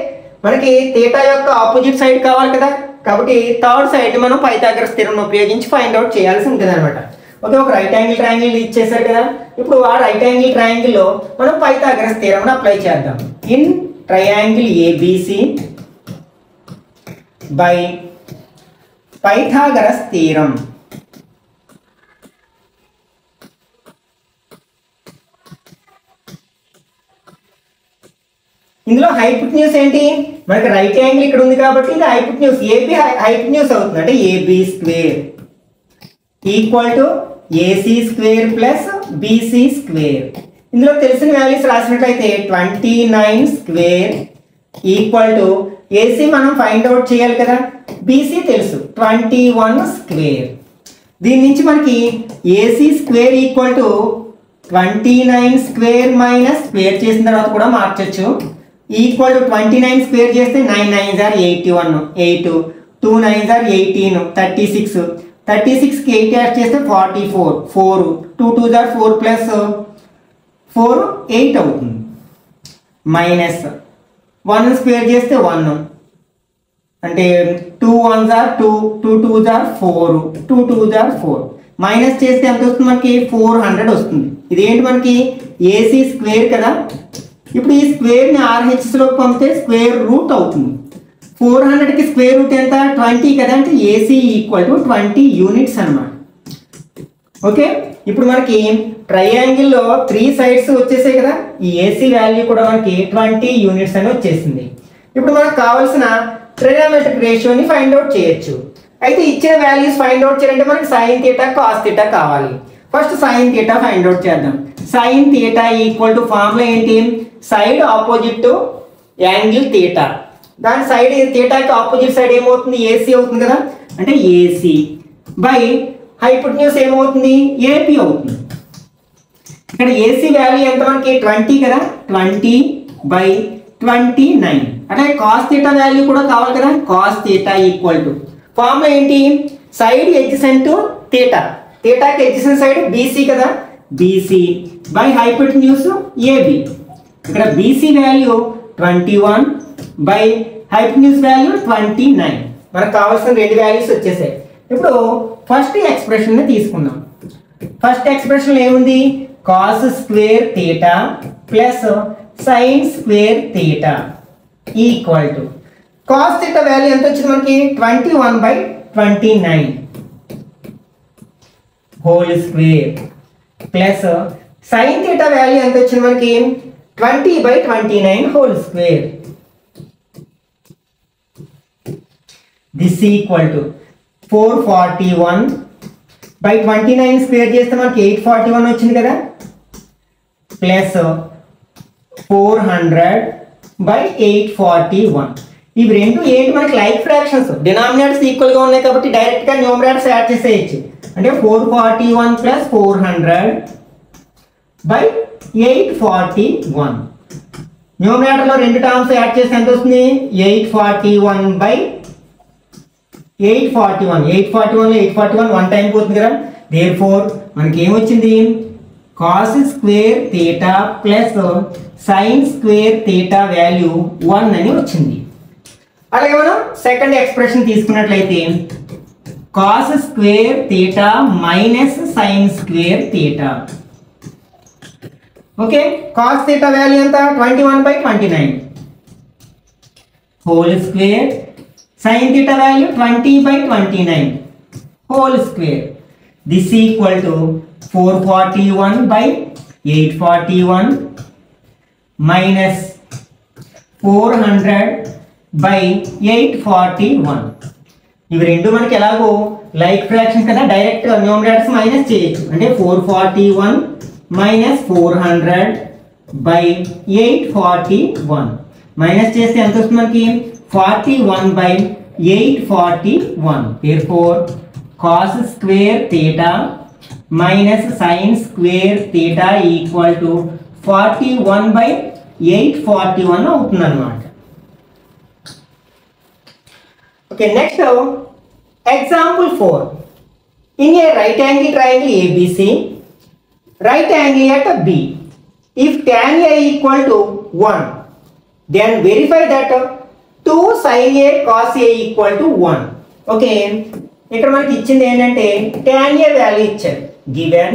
మనకి థీటా యొక్క ఆపోజిట్ సైడ్ కావాలి కదా. కాబట్టి థర్డ్ సైడ్ మనం పైథాగరస్ థీరం ఉపయోగించి ఫైండ్ అవుట్ చేయాల్సి ఉంటుంది అనమాట. ఓకే, ఒక రైట్ యాంగిల్ ట్రయాంగిల్ ఇచ్చేసారు కదా. ఇప్పుడు ఆ రైట్ యాంగిల్ ట్రయాంగిల్ లో మనం పైథాగరస్ థీరం అప్లై చేద్దాం. In triangle ABC by Pythagoras theorem. ఇందులో హైపోటెన్యూస్ ఏంటి? మనకి రైట్ యాంగిల్ ఇక్కడ ఉంది కాబట్టి ఇది హైపోటెన్యూస్. ఏబి హైపోటెన్యూస్ అవుతుంది. అంటే AB square equal to AC square plus BC square. ఇందులో తెలిసిన వాల్యూస్ రాసినట్లయితే 29 స్క్వేర్ ఈక్వల్ టు ఏసీ మనం ఫైండ్ అవుట్ చేయాలి కదా, బీసీ తెలుసు 21 స్క్వేర్. దీని నుంచి మనకి AC square equal to 29 square minus square చేసిన తర్వాత కూడా మార్చచ్చు. ఈక్వల్ టు 29 స్క్వేర్ చేస్తే 9 9s are 81, 8 2 9s are 18, 36, 36కి 8 add చేస్తే 44, 4 2 2s are 4 ప్లస్ 4 8 అవుతుంది. మైనస్ 1 స్క్వేర్ చేస్తే 1 అంటే 2 1s are 2, 2 2s are 4, 2 2s are 4. Minus చేస్తే ఎంత వస్తుంది? మనకి 400 వస్తుంది. ఇదేంటి? మనకి ఏసీ స్క్వేర్ కదా. ఇప్పుడు ఈ స్క్వేర్ని ఆర్హెచ్స్లోకి పంపితే స్క్వేర్ రూట్ అవుతుంది. 400కి స్క్వేర్ రూట్ ఎంత? 20 కదా. అంటే ఏసీ ఈక్వల్ టు 20 యూనిట్స్ అనమాట. ఓకే, ఇప్పుడు మనకి ట్రయాంగిల్లో 3 సైడ్స్ వచ్చేసాయి కదా. ఈ ఏసీ వాల్యూ కూడా మనకి 20 యూనిట్స్ అని వచ్చేసింది. ఇప్పుడు మనకు కావాల్సిన ట్రిగోనోమెట్రిక్ రేషియోని ఫైండ్ అవుట్ చేయొచ్చు. అయితే ఇచ్చిన వాల్యూస్ ఫైండ్ అవుట్ చేయాలంటే మనకి సైన్ థీటా కాస్ థీటా కావాలి. First sine theta find out చేద్దాం. Sine theta equal to formula ఏంటి? Side opposite to angle theta. దాని సైడ్ థీటాకి ఆపోజిట్ సైడ్ ఏమవుతుంది? ఏసీ అవుతుంది కదా. అంటే ఏసీ బై హైపోటెన్యూస్ ఏమవుతుంది? ఏపీ అవుతుంది. ఇక్కడ ఏసీ వాల్యూ ఎంత? మనకి 20 కదా. 20 బై 29. అంటే కాస్ థీటా వాల్యూ కూడా కావాలి కదా. Cos theta equal to formula ఏంటి? Side adjacent to theta. థీటాకి ఎడ్జసెంట్ సైడ్ బీసీ కదా. BC by hypotenuse AB. ఇక్కడ BC value 21 by hypotenuse value 29. మనకు కావాల్సిన రెండు వాల్యూస్ వచ్చేసాయి. ఇప్పుడు ఫస్ట్ ఎక్స్ప్రెషన్ ని తీసుకుందాం. ఫస్ట్ ఎక్స్ప్రెషన్ ఏముంది? Cos square theta plus sine square theta equal to cos theta value ఎంత వచ్చింది మనకి? 21 by 29 whole square plus sine theta value ఎంత వచ్చింది మనకి? 20 by 29 whole square. This equal to 441 by 29 square చేస్తే మనకి 841 వచ్చింది కదా. Plus 400 by 841. ఇవి రెండు ఏంటి? మనకి లైక్ ఫ్రాక్షన్స్, డినామినేటర్స్ ఈక్వల్ గా ఉన్నాయి కాబట్టి డైరెక్ట్ గా న్యూమరేటర్స్ యాడ్ చేసేయచ్చు. అంటే 441 ప్లస్ 400 బై 841. న్యూమరేటర్ లో రెండు టర్మ్స్ యాడ్ చేస్తే ఎంత వస్తుంది? 841 బై 841. 841 లో 841 1 టైం పోతుంది కదా. దేర్ఫోర్ మనకి ఏమొచ్చింది? Cos square theta plus sine square theta value 1 అని వచ్చింది. అలాగే మనం సెకండ్ ఎక్స్ప్రెషన్ తీసుకున్నట్లయితే cos square theta minus sine square theta. Okay, cos theta value ఎంత 21/29 whole square, sine theta value 20/29 whole square. This equal to 441/841 minus 400/841. ఇవి రెండు మనకి ఎలాగో లైక్ ఫ్రాక్షన్ కదా, డైరెక్ట్ న్యూమరేటర్స్ మైనస్ చేయొచ్చు. అంటే 441 మైనస్ 400/841 మైనస్ చేస్తే ఎంత వస్తుంది మనకి 41/841. therefore cos square theta minus sin square theta equal to 41/841 అవుతుంది అన్నమాట. Okay, next example 4. In a right angle triangle ABC, right angle at B, if tan A equal to 1, then verify that 2 sin A cos A equal to 1. Okay, ఇక్కడ మనకి ఇచ్చింది ఏంటంటే tan A value ఇచ్చారు. given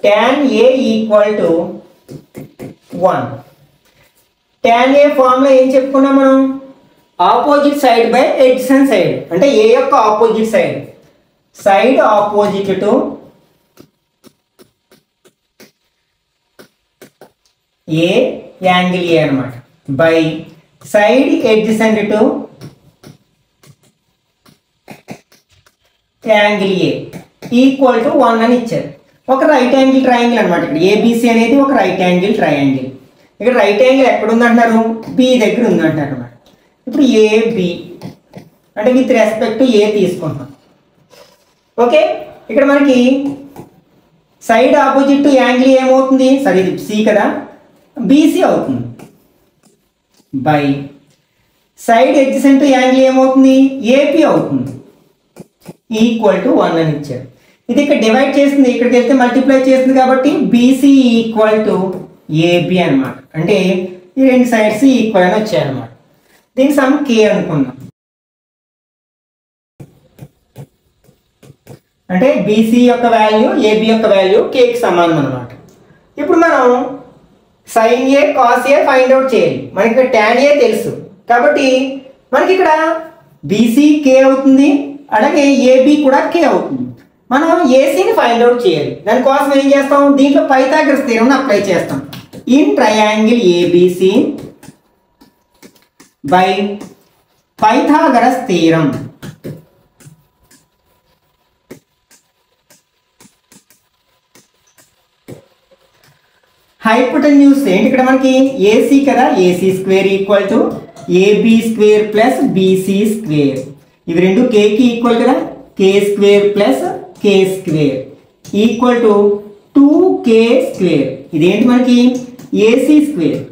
tan A equal to 1. tan A ఫార్ములా ఏం చెప్పుకున్నాం మనం, opposite side by adjacent side. అంటే A యొక్క opposite side, side opposite to A angle A అన్నమాట, by side adjacent to angle A equal to 1 అని ఇచ్చారు. ఒక రైట్ యాంగిల్ ట్రయాంగిల్ అనమాట. ఇక్కడ ఏబిసి అనేది ఒక రైట్ యాంగిల్ ట్రయాంగిల్. ఇక్కడ రైట్ యాంగిల్ ఎక్కడ ఉందంటున్నారు, బి దగ్గర ఉందంటారు అన్నమాట. ఇప్పుడు ఏబి అంటే విత్ రెస్పెక్ట్ ఏ తీసుకుంటాం. ఓకే, ఇక్కడ మనకి సైడ్ ఆపోజిట్ టు యాంగిల్ ఏమవుతుంది, సరే ఇది సి కదా, బీసీ అవుతుంది. By side adjacent to angle ఏమవుతుంది, ఏపీ అవుతుంది. ఈక్వల్ టు 1 అని ఇచ్చారు. ఇది ఇక్కడ డివైడ్ చేస్తుంది, ఇక్కడికి వెళ్తే మల్టిప్లై చేస్తుంది కాబట్టి బీసీ ఈక్వల్ టు ఏబి అనమాట. అంటే ఈ రెండు సైడ్స్ ఈక్వల్ అని వచ్చాయన్నమాట. దీని సమ్ కే అనుకుందాం. అంటే బీసీ యొక్క వాల్యూ ఏబి యొక్క వాల్యూ కేకి సమానం అనమాట. ఇప్పుడు మనం sine A cos A find out చేయాలి. మనకి ఇక్కడ tan ఏ తెలుసు కాబట్టి మనకి ఇక్కడ బీసీ కే అవుతుంది, అలాగే ఏబి కూడా కే అవుతుంది. మనం ఏసీని ఫైండ్ అవుట్ చేయాలి. దానికోసం ఏం చేస్తాం, దీంట్లో పైథాగరస్ థీరం అప్లై చేస్తాం. In triangle ABC by Pythagoras theorem. Hypotenuse ఏంటి ఇక్కడ మనకి ఏసీ కదా, AC square equal to AB square plus BC square. ఇవి రెండు కేకి ఈక్వల్ కదా, K square plus K square equal to 2k square. ఇదేంటి మనకి ఏసీ స్క్వేర్.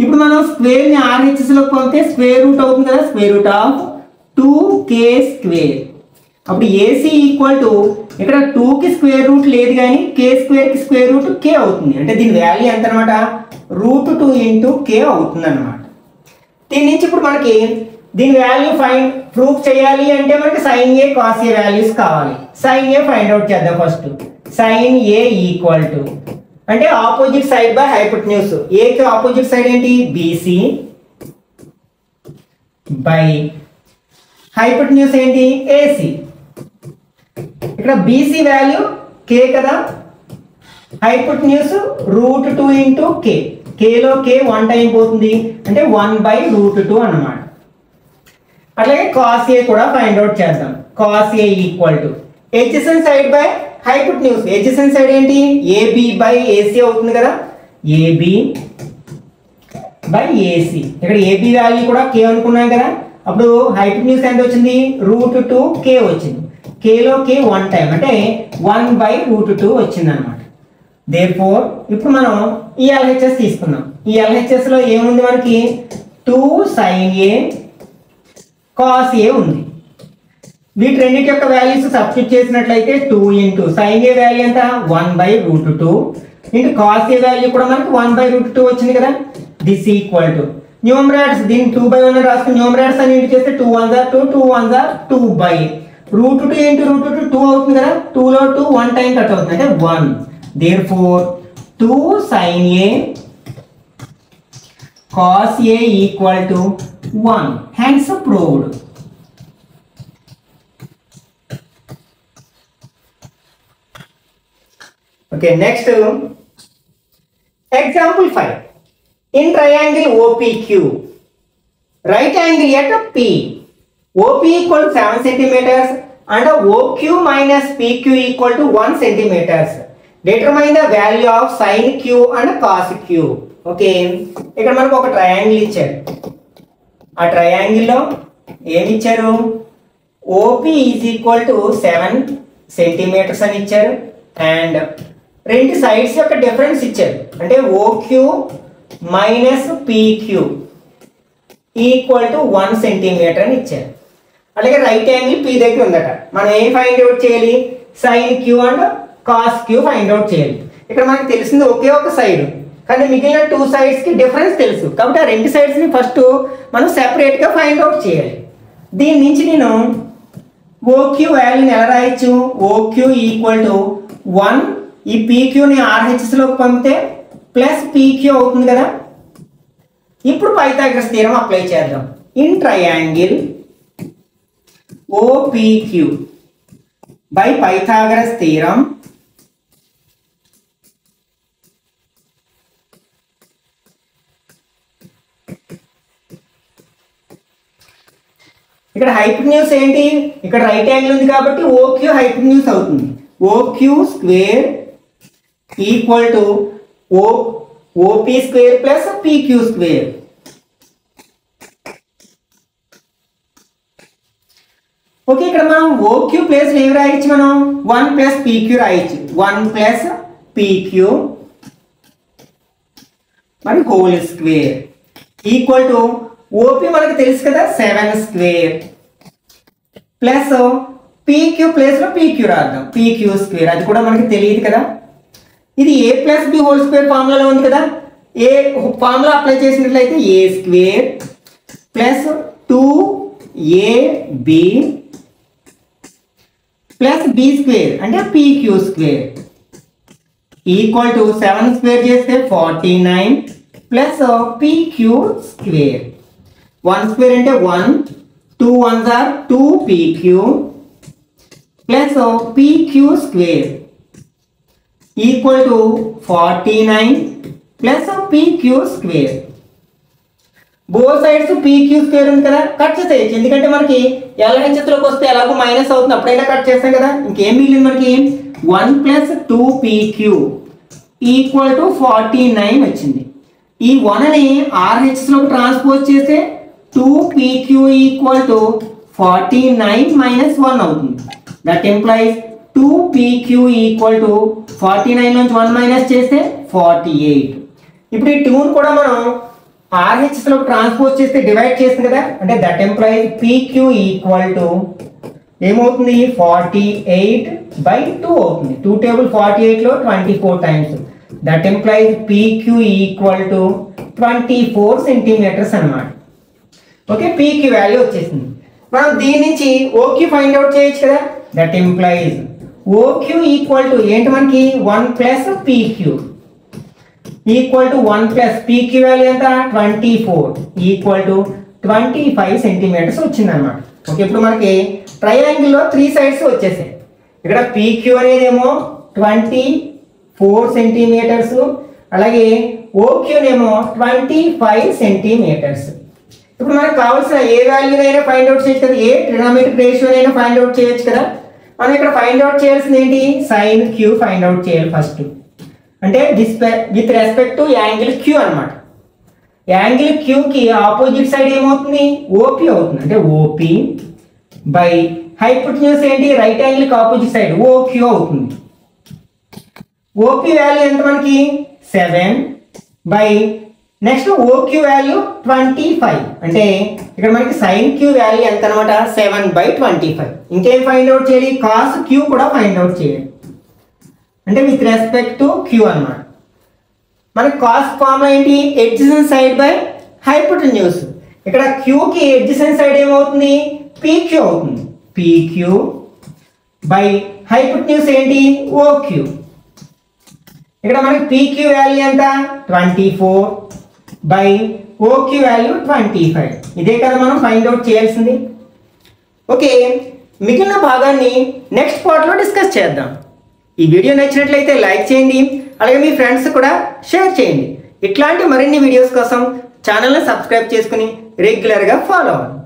ఇప్పుడు మనం స్క్వేర్ ని RHS లోకి పంపితే స్క్వేర్ రూట్ అవుతుంది కదా, square root of 2k square. అప్పుడు ఏసీ ఈక్వల్ టు ఇక్కడ 2కి స్క్వేర్ రూట్ లేదు కానీ కే స్క్వేర్ కి స్క్వేర్ రూట్ కే అవుతుంది. అంటే దీని వాల్యూ ఎంత అనమాట, √2 × k అవుతుంది అనమాట. దీని నుంచి ఇప్పుడు మనకి దీని వాల్యూ ప్రూఫ్ చేయాలి అంటే మనకి sine A cos A values కావాలి. సైన్ ఏ ఫైండ్ అవుట్ చేద్దాం first. Sine A equal to అంటే ఆపోజిట్ సైడ్ బై హైపోటెన్యూస్. ఏకి ఆపోజిట్ సైడ్ ఏంటి, బీసీ బై హైపోటెన్యూస్ ఏంటి, ఏసీ. ఇక్కడ బీసీ వాల్యూ కే కదా, హైపోటెన్యూస్ √2 × k. కేలో కే 1 టైం పోతుంది అంటే 1/√2 అన్నమాట. అట్లాగే కాస్ ఏ కూడా ఫైండ్ అవుట్ చేద్దాం. Cos A equal to adjacent side by hypotenuse. Adjacent side ఏంటి, ఏబి బై ఏసీ అవుతుంది కదా, ఏబి బై ఏసీ. ఇక్కడ ఏబి వాల్యూ కూడా కే అనుకున్నాం కదా, అప్పుడు హైపోటెన్యూస్ ఎంత వచ్చింది, √2k వచ్చింది. కేలో కే 1 టైం అంటే 1/√2 వచ్చింది అనమాట. దేర్ఫోర్ ఇప్పుడు మనం ఈ LHS తీసుకుందాం. ఈ LHS లో ఏముంది మనకి 2 sin A cos A ఉంది. వీటి రెండింటి యొక్క వాల్యూస్ సబ్స్టిట్యూట్ చేసినట్లయితే 2 ఇంటూ సైన్ ఏ వాల్యూ ఎంత 1/√2 ఇంటూ కాస్ ఏ వాల్యూ కూడా మనకు 1/√2 వచ్చింది కదా. దిస్ ఈక్వల్ టు న్యూమరేటర్స్ దీన్ని 2/1 రాసుకుని న్యూమరేటర్స్ అని ఇంటూ చేస్తే 2 1 2 2 1 2/√2 ఇంటూ √2 2 అవుతుంది కదా. 2లో 2 1 టైం కట్ అవుతుంది అంటే 1. Therefore 2 sin a cos a equal to 1. Hence proved. Okay, next example 5. In triangle OPQ, right angle at P, OP equal to 7 centimeters and OQ minus PQ equal to 1 centimeters. Determine the value of sin Q and cos Q. Okay, ఇక్కడ మనకు ఒక triangle ఇచ్చారు. ఆ triangle లో ఏమి ఇచ్చారు? OP is equal to 7 centimeters అని ఇచ్చారు అండ్ రెండు సైడ్స్ యొక్క డిఫరెన్స్ ఇచ్చారు. అంటే OQ minus PQ equal to 1 centimetre అని ఇచ్చారు. అలాగే రైట్ యాంగిల్ P దగ్గర ఉందట. మనం ఏం ఫైండ్ అవుట్ చేయాలి? Sine Q and cos Q find out చేయాలి. ఇక్కడ మనకు తెలిసింది ఒకే ఒక సైడ్, కానీ మిగిలిన 2 సైడ్స్ కి డిఫరెన్స్ తెలుసు. కాబట్టి ఆ రెండు సైడ్స్ ని ఫస్ట్ మనం సెపరేట్ గా ఫైండ్ అవుట్ చేయాలి. దీని నుంచి నేను OQ వాల్యూని ఎలా రాయొచ్చు? OQ ఈక్వల్ టు 1, ఈ PQని RHS లోకి పంపితే ప్లస్ PQ అవుతుంది కదా. ఇప్పుడు పైథాగరస్ థీరం అప్లై చేద్దాం. In triangle OPQ by Pythagoras theorem ఇక్కడ హైపోటెన్యూస్ ఏంటి? ఇక్కడ రైట్ యాంగిల్ ఉంది కాబట్టి OQ హైపోటెన్యూస్ అవుతుంది. OQ square equal to OP square plus PQ square. Okay, ఇక్కడ మనం OQ ప్లేస్ ఏమి రాయొచ్చు? మనం 1 ప్లస్ PQ రాయొచ్చు. 1 ప్లస్ PQ మరి whole square equal to OP మనకు తెలుసు కదా 7 స్క్వేర్ ప్లస్ PQ ప్లేస్ లో PQ రాద్దాం. PQ స్క్వేర్ అది కూడా మనకి తెలియదు కదా. ఇది A plus B whole square ఫార్ములాలో ఉంది కదా. ఏ ఫార్ములా అప్లై చేసినట్లయితే A square plus 2AB plus B square అంటే PQ square equal to 7 square చేస్తే 49 ప్లస్ PQ స్క్వేర్. 1 స్క్వేర్ అంటే 1, 2 1s are 2PQ plus PQ square equal to 49 plus PQ square. Both sides PQ square ఉంది కదా, cut చేసేయచ్చు. ఎందుకంటే మనకి LHSలోకి వస్తే ఎలాగో మైనస్ అవుతుంది, అప్పుడైనా కట్ చేస్తాం కదా. ఇంకేం మిగిలింది మనకి? 1 ప్లస్ 2PQ ఈక్వల్ టు 49 వచ్చింది. ఈ 1ని RHSలోకి ట్రాన్స్పోజ్ చేస్తే 2PQ ఈక్వల్ టు 49 మైనస్ 1 అవుతుంది. That implies 2PQ equal to 49 నుంచి 1 మైనస్ చేస్తే 48. ఇప్పుడు ఈ 2ని కూడా మనం RHSలోకి ట్రాన్స్పోజ్ చేస్తే డివైడ్ చేస్తుంది కదా. అంటే that implies PQ equal to ఏమవుతుంది? 48/2 అవుతుంది. 2 టేబుల్ 48లో 24 times. That implies PQ equal to 24 centimetres అన్నమాట. ఓకే, PQ వాల్యూ వచ్చేసింది. మనం దీని నుంచి OQ ఫైండ్ అవుట్ చేయొచ్చు కదా. That implies OQ equal to ఏంటి మనకి? 1 plus PQ equal to 1 plus PQ value ఎంత? 24 ఈక్వల్ టు 25 సెంటీమీటర్స్ వచ్చింది అనమాట. ఓకే, ఇప్పుడు మనకి ట్రయాంగిల్లో 3 సైడ్స్ వచ్చేసాయి. ఇక్కడ PQ అనేది ఏమో 24 సెంటీమీటర్స్, అలాగే OQ నేమో 25 సెంటీమీటర్స్. ఇప్పుడు మనకు కావాల్సిన ఏ వాల్యూనైనా ఫైండ్ అవుట్ చేయొచ్చు కదా. ఏ ట్రిగోనోమెట్రిక్ రేషియోనైనా ఫైండ్ అవుట్ చేయొచ్చు కదా. మనం ఇక్కడ ఫైండ్ అవుట్ చేయాల్సింది ఏంటి? సైన్ Q ఫైండ్ అవుట్ చేయాలి ఫస్ట్. అంటే with respect to angle Q అన్నమాట. యాంగిల్ Q కి ఆపోజిట్ సైడ్ ఏమవుతుంది? OP అవుతుంది. అంటే OP బై హైపోటెన్యూస్ ఏంటి? రైట్ యాంగిల్ కి ఆపోజిట్ సైడ్ OQ అవుతుంది. OP వాల్యూ ఎంత మనకి? 7 బై నెక్స్ట్ ఓక్యూ వాల్యూ 25 అంటే ఇక్కడ మనకి సైన్ క్యూ వాల్యూ ఎంత అనమాట 7/25. ఇంకేం ఫైండ్ అవుట్ చేయాలి, కాస్ క్యూ కూడా ఫైండ్ అవుట్ చేయాలి అంటే విత్ రెస్పెక్ట్ టు క్యూ అనమాట. మనకి కాస్ ఫార్ములా ఏంటి, ఎడ్జసెంట్ సైడ్ బై హైపోటెన్యూస్. ఇక్కడ క్యూకి ఎడ్జసెంట్ సైడ్ ఏమవుతుంది, పీక్యూ అవుతుంది. పీక్యూ బై హైపోటెన్యూస్ ఏంటి, ఓక్యూ. ఇక్కడ మనకి పీక్యూ వాల్యూ ఎంత 24 బై ఓక్యూ వాల్యూ 25. ఇదే కదా మనం ఫైండ్ అవుట్ చేయాల్సింది. ఓకే, మిగిలిన భాగాన్ని నెక్స్ట్ పార్ట్లో డిస్కస్ చేద్దాం. ఈ వీడియో నచ్చినట్లయితే లైక్ చేయండి, అలాగే మీ ఫ్రెండ్స్ కూడా షేర్ చేయండి. ఇట్లాంటి మరిన్ని వీడియోస్ కోసం ఛానల్ని సబ్స్క్రైబ్ చేసుకుని రెగ్యులర్గా ఫాలో అవ్వండి.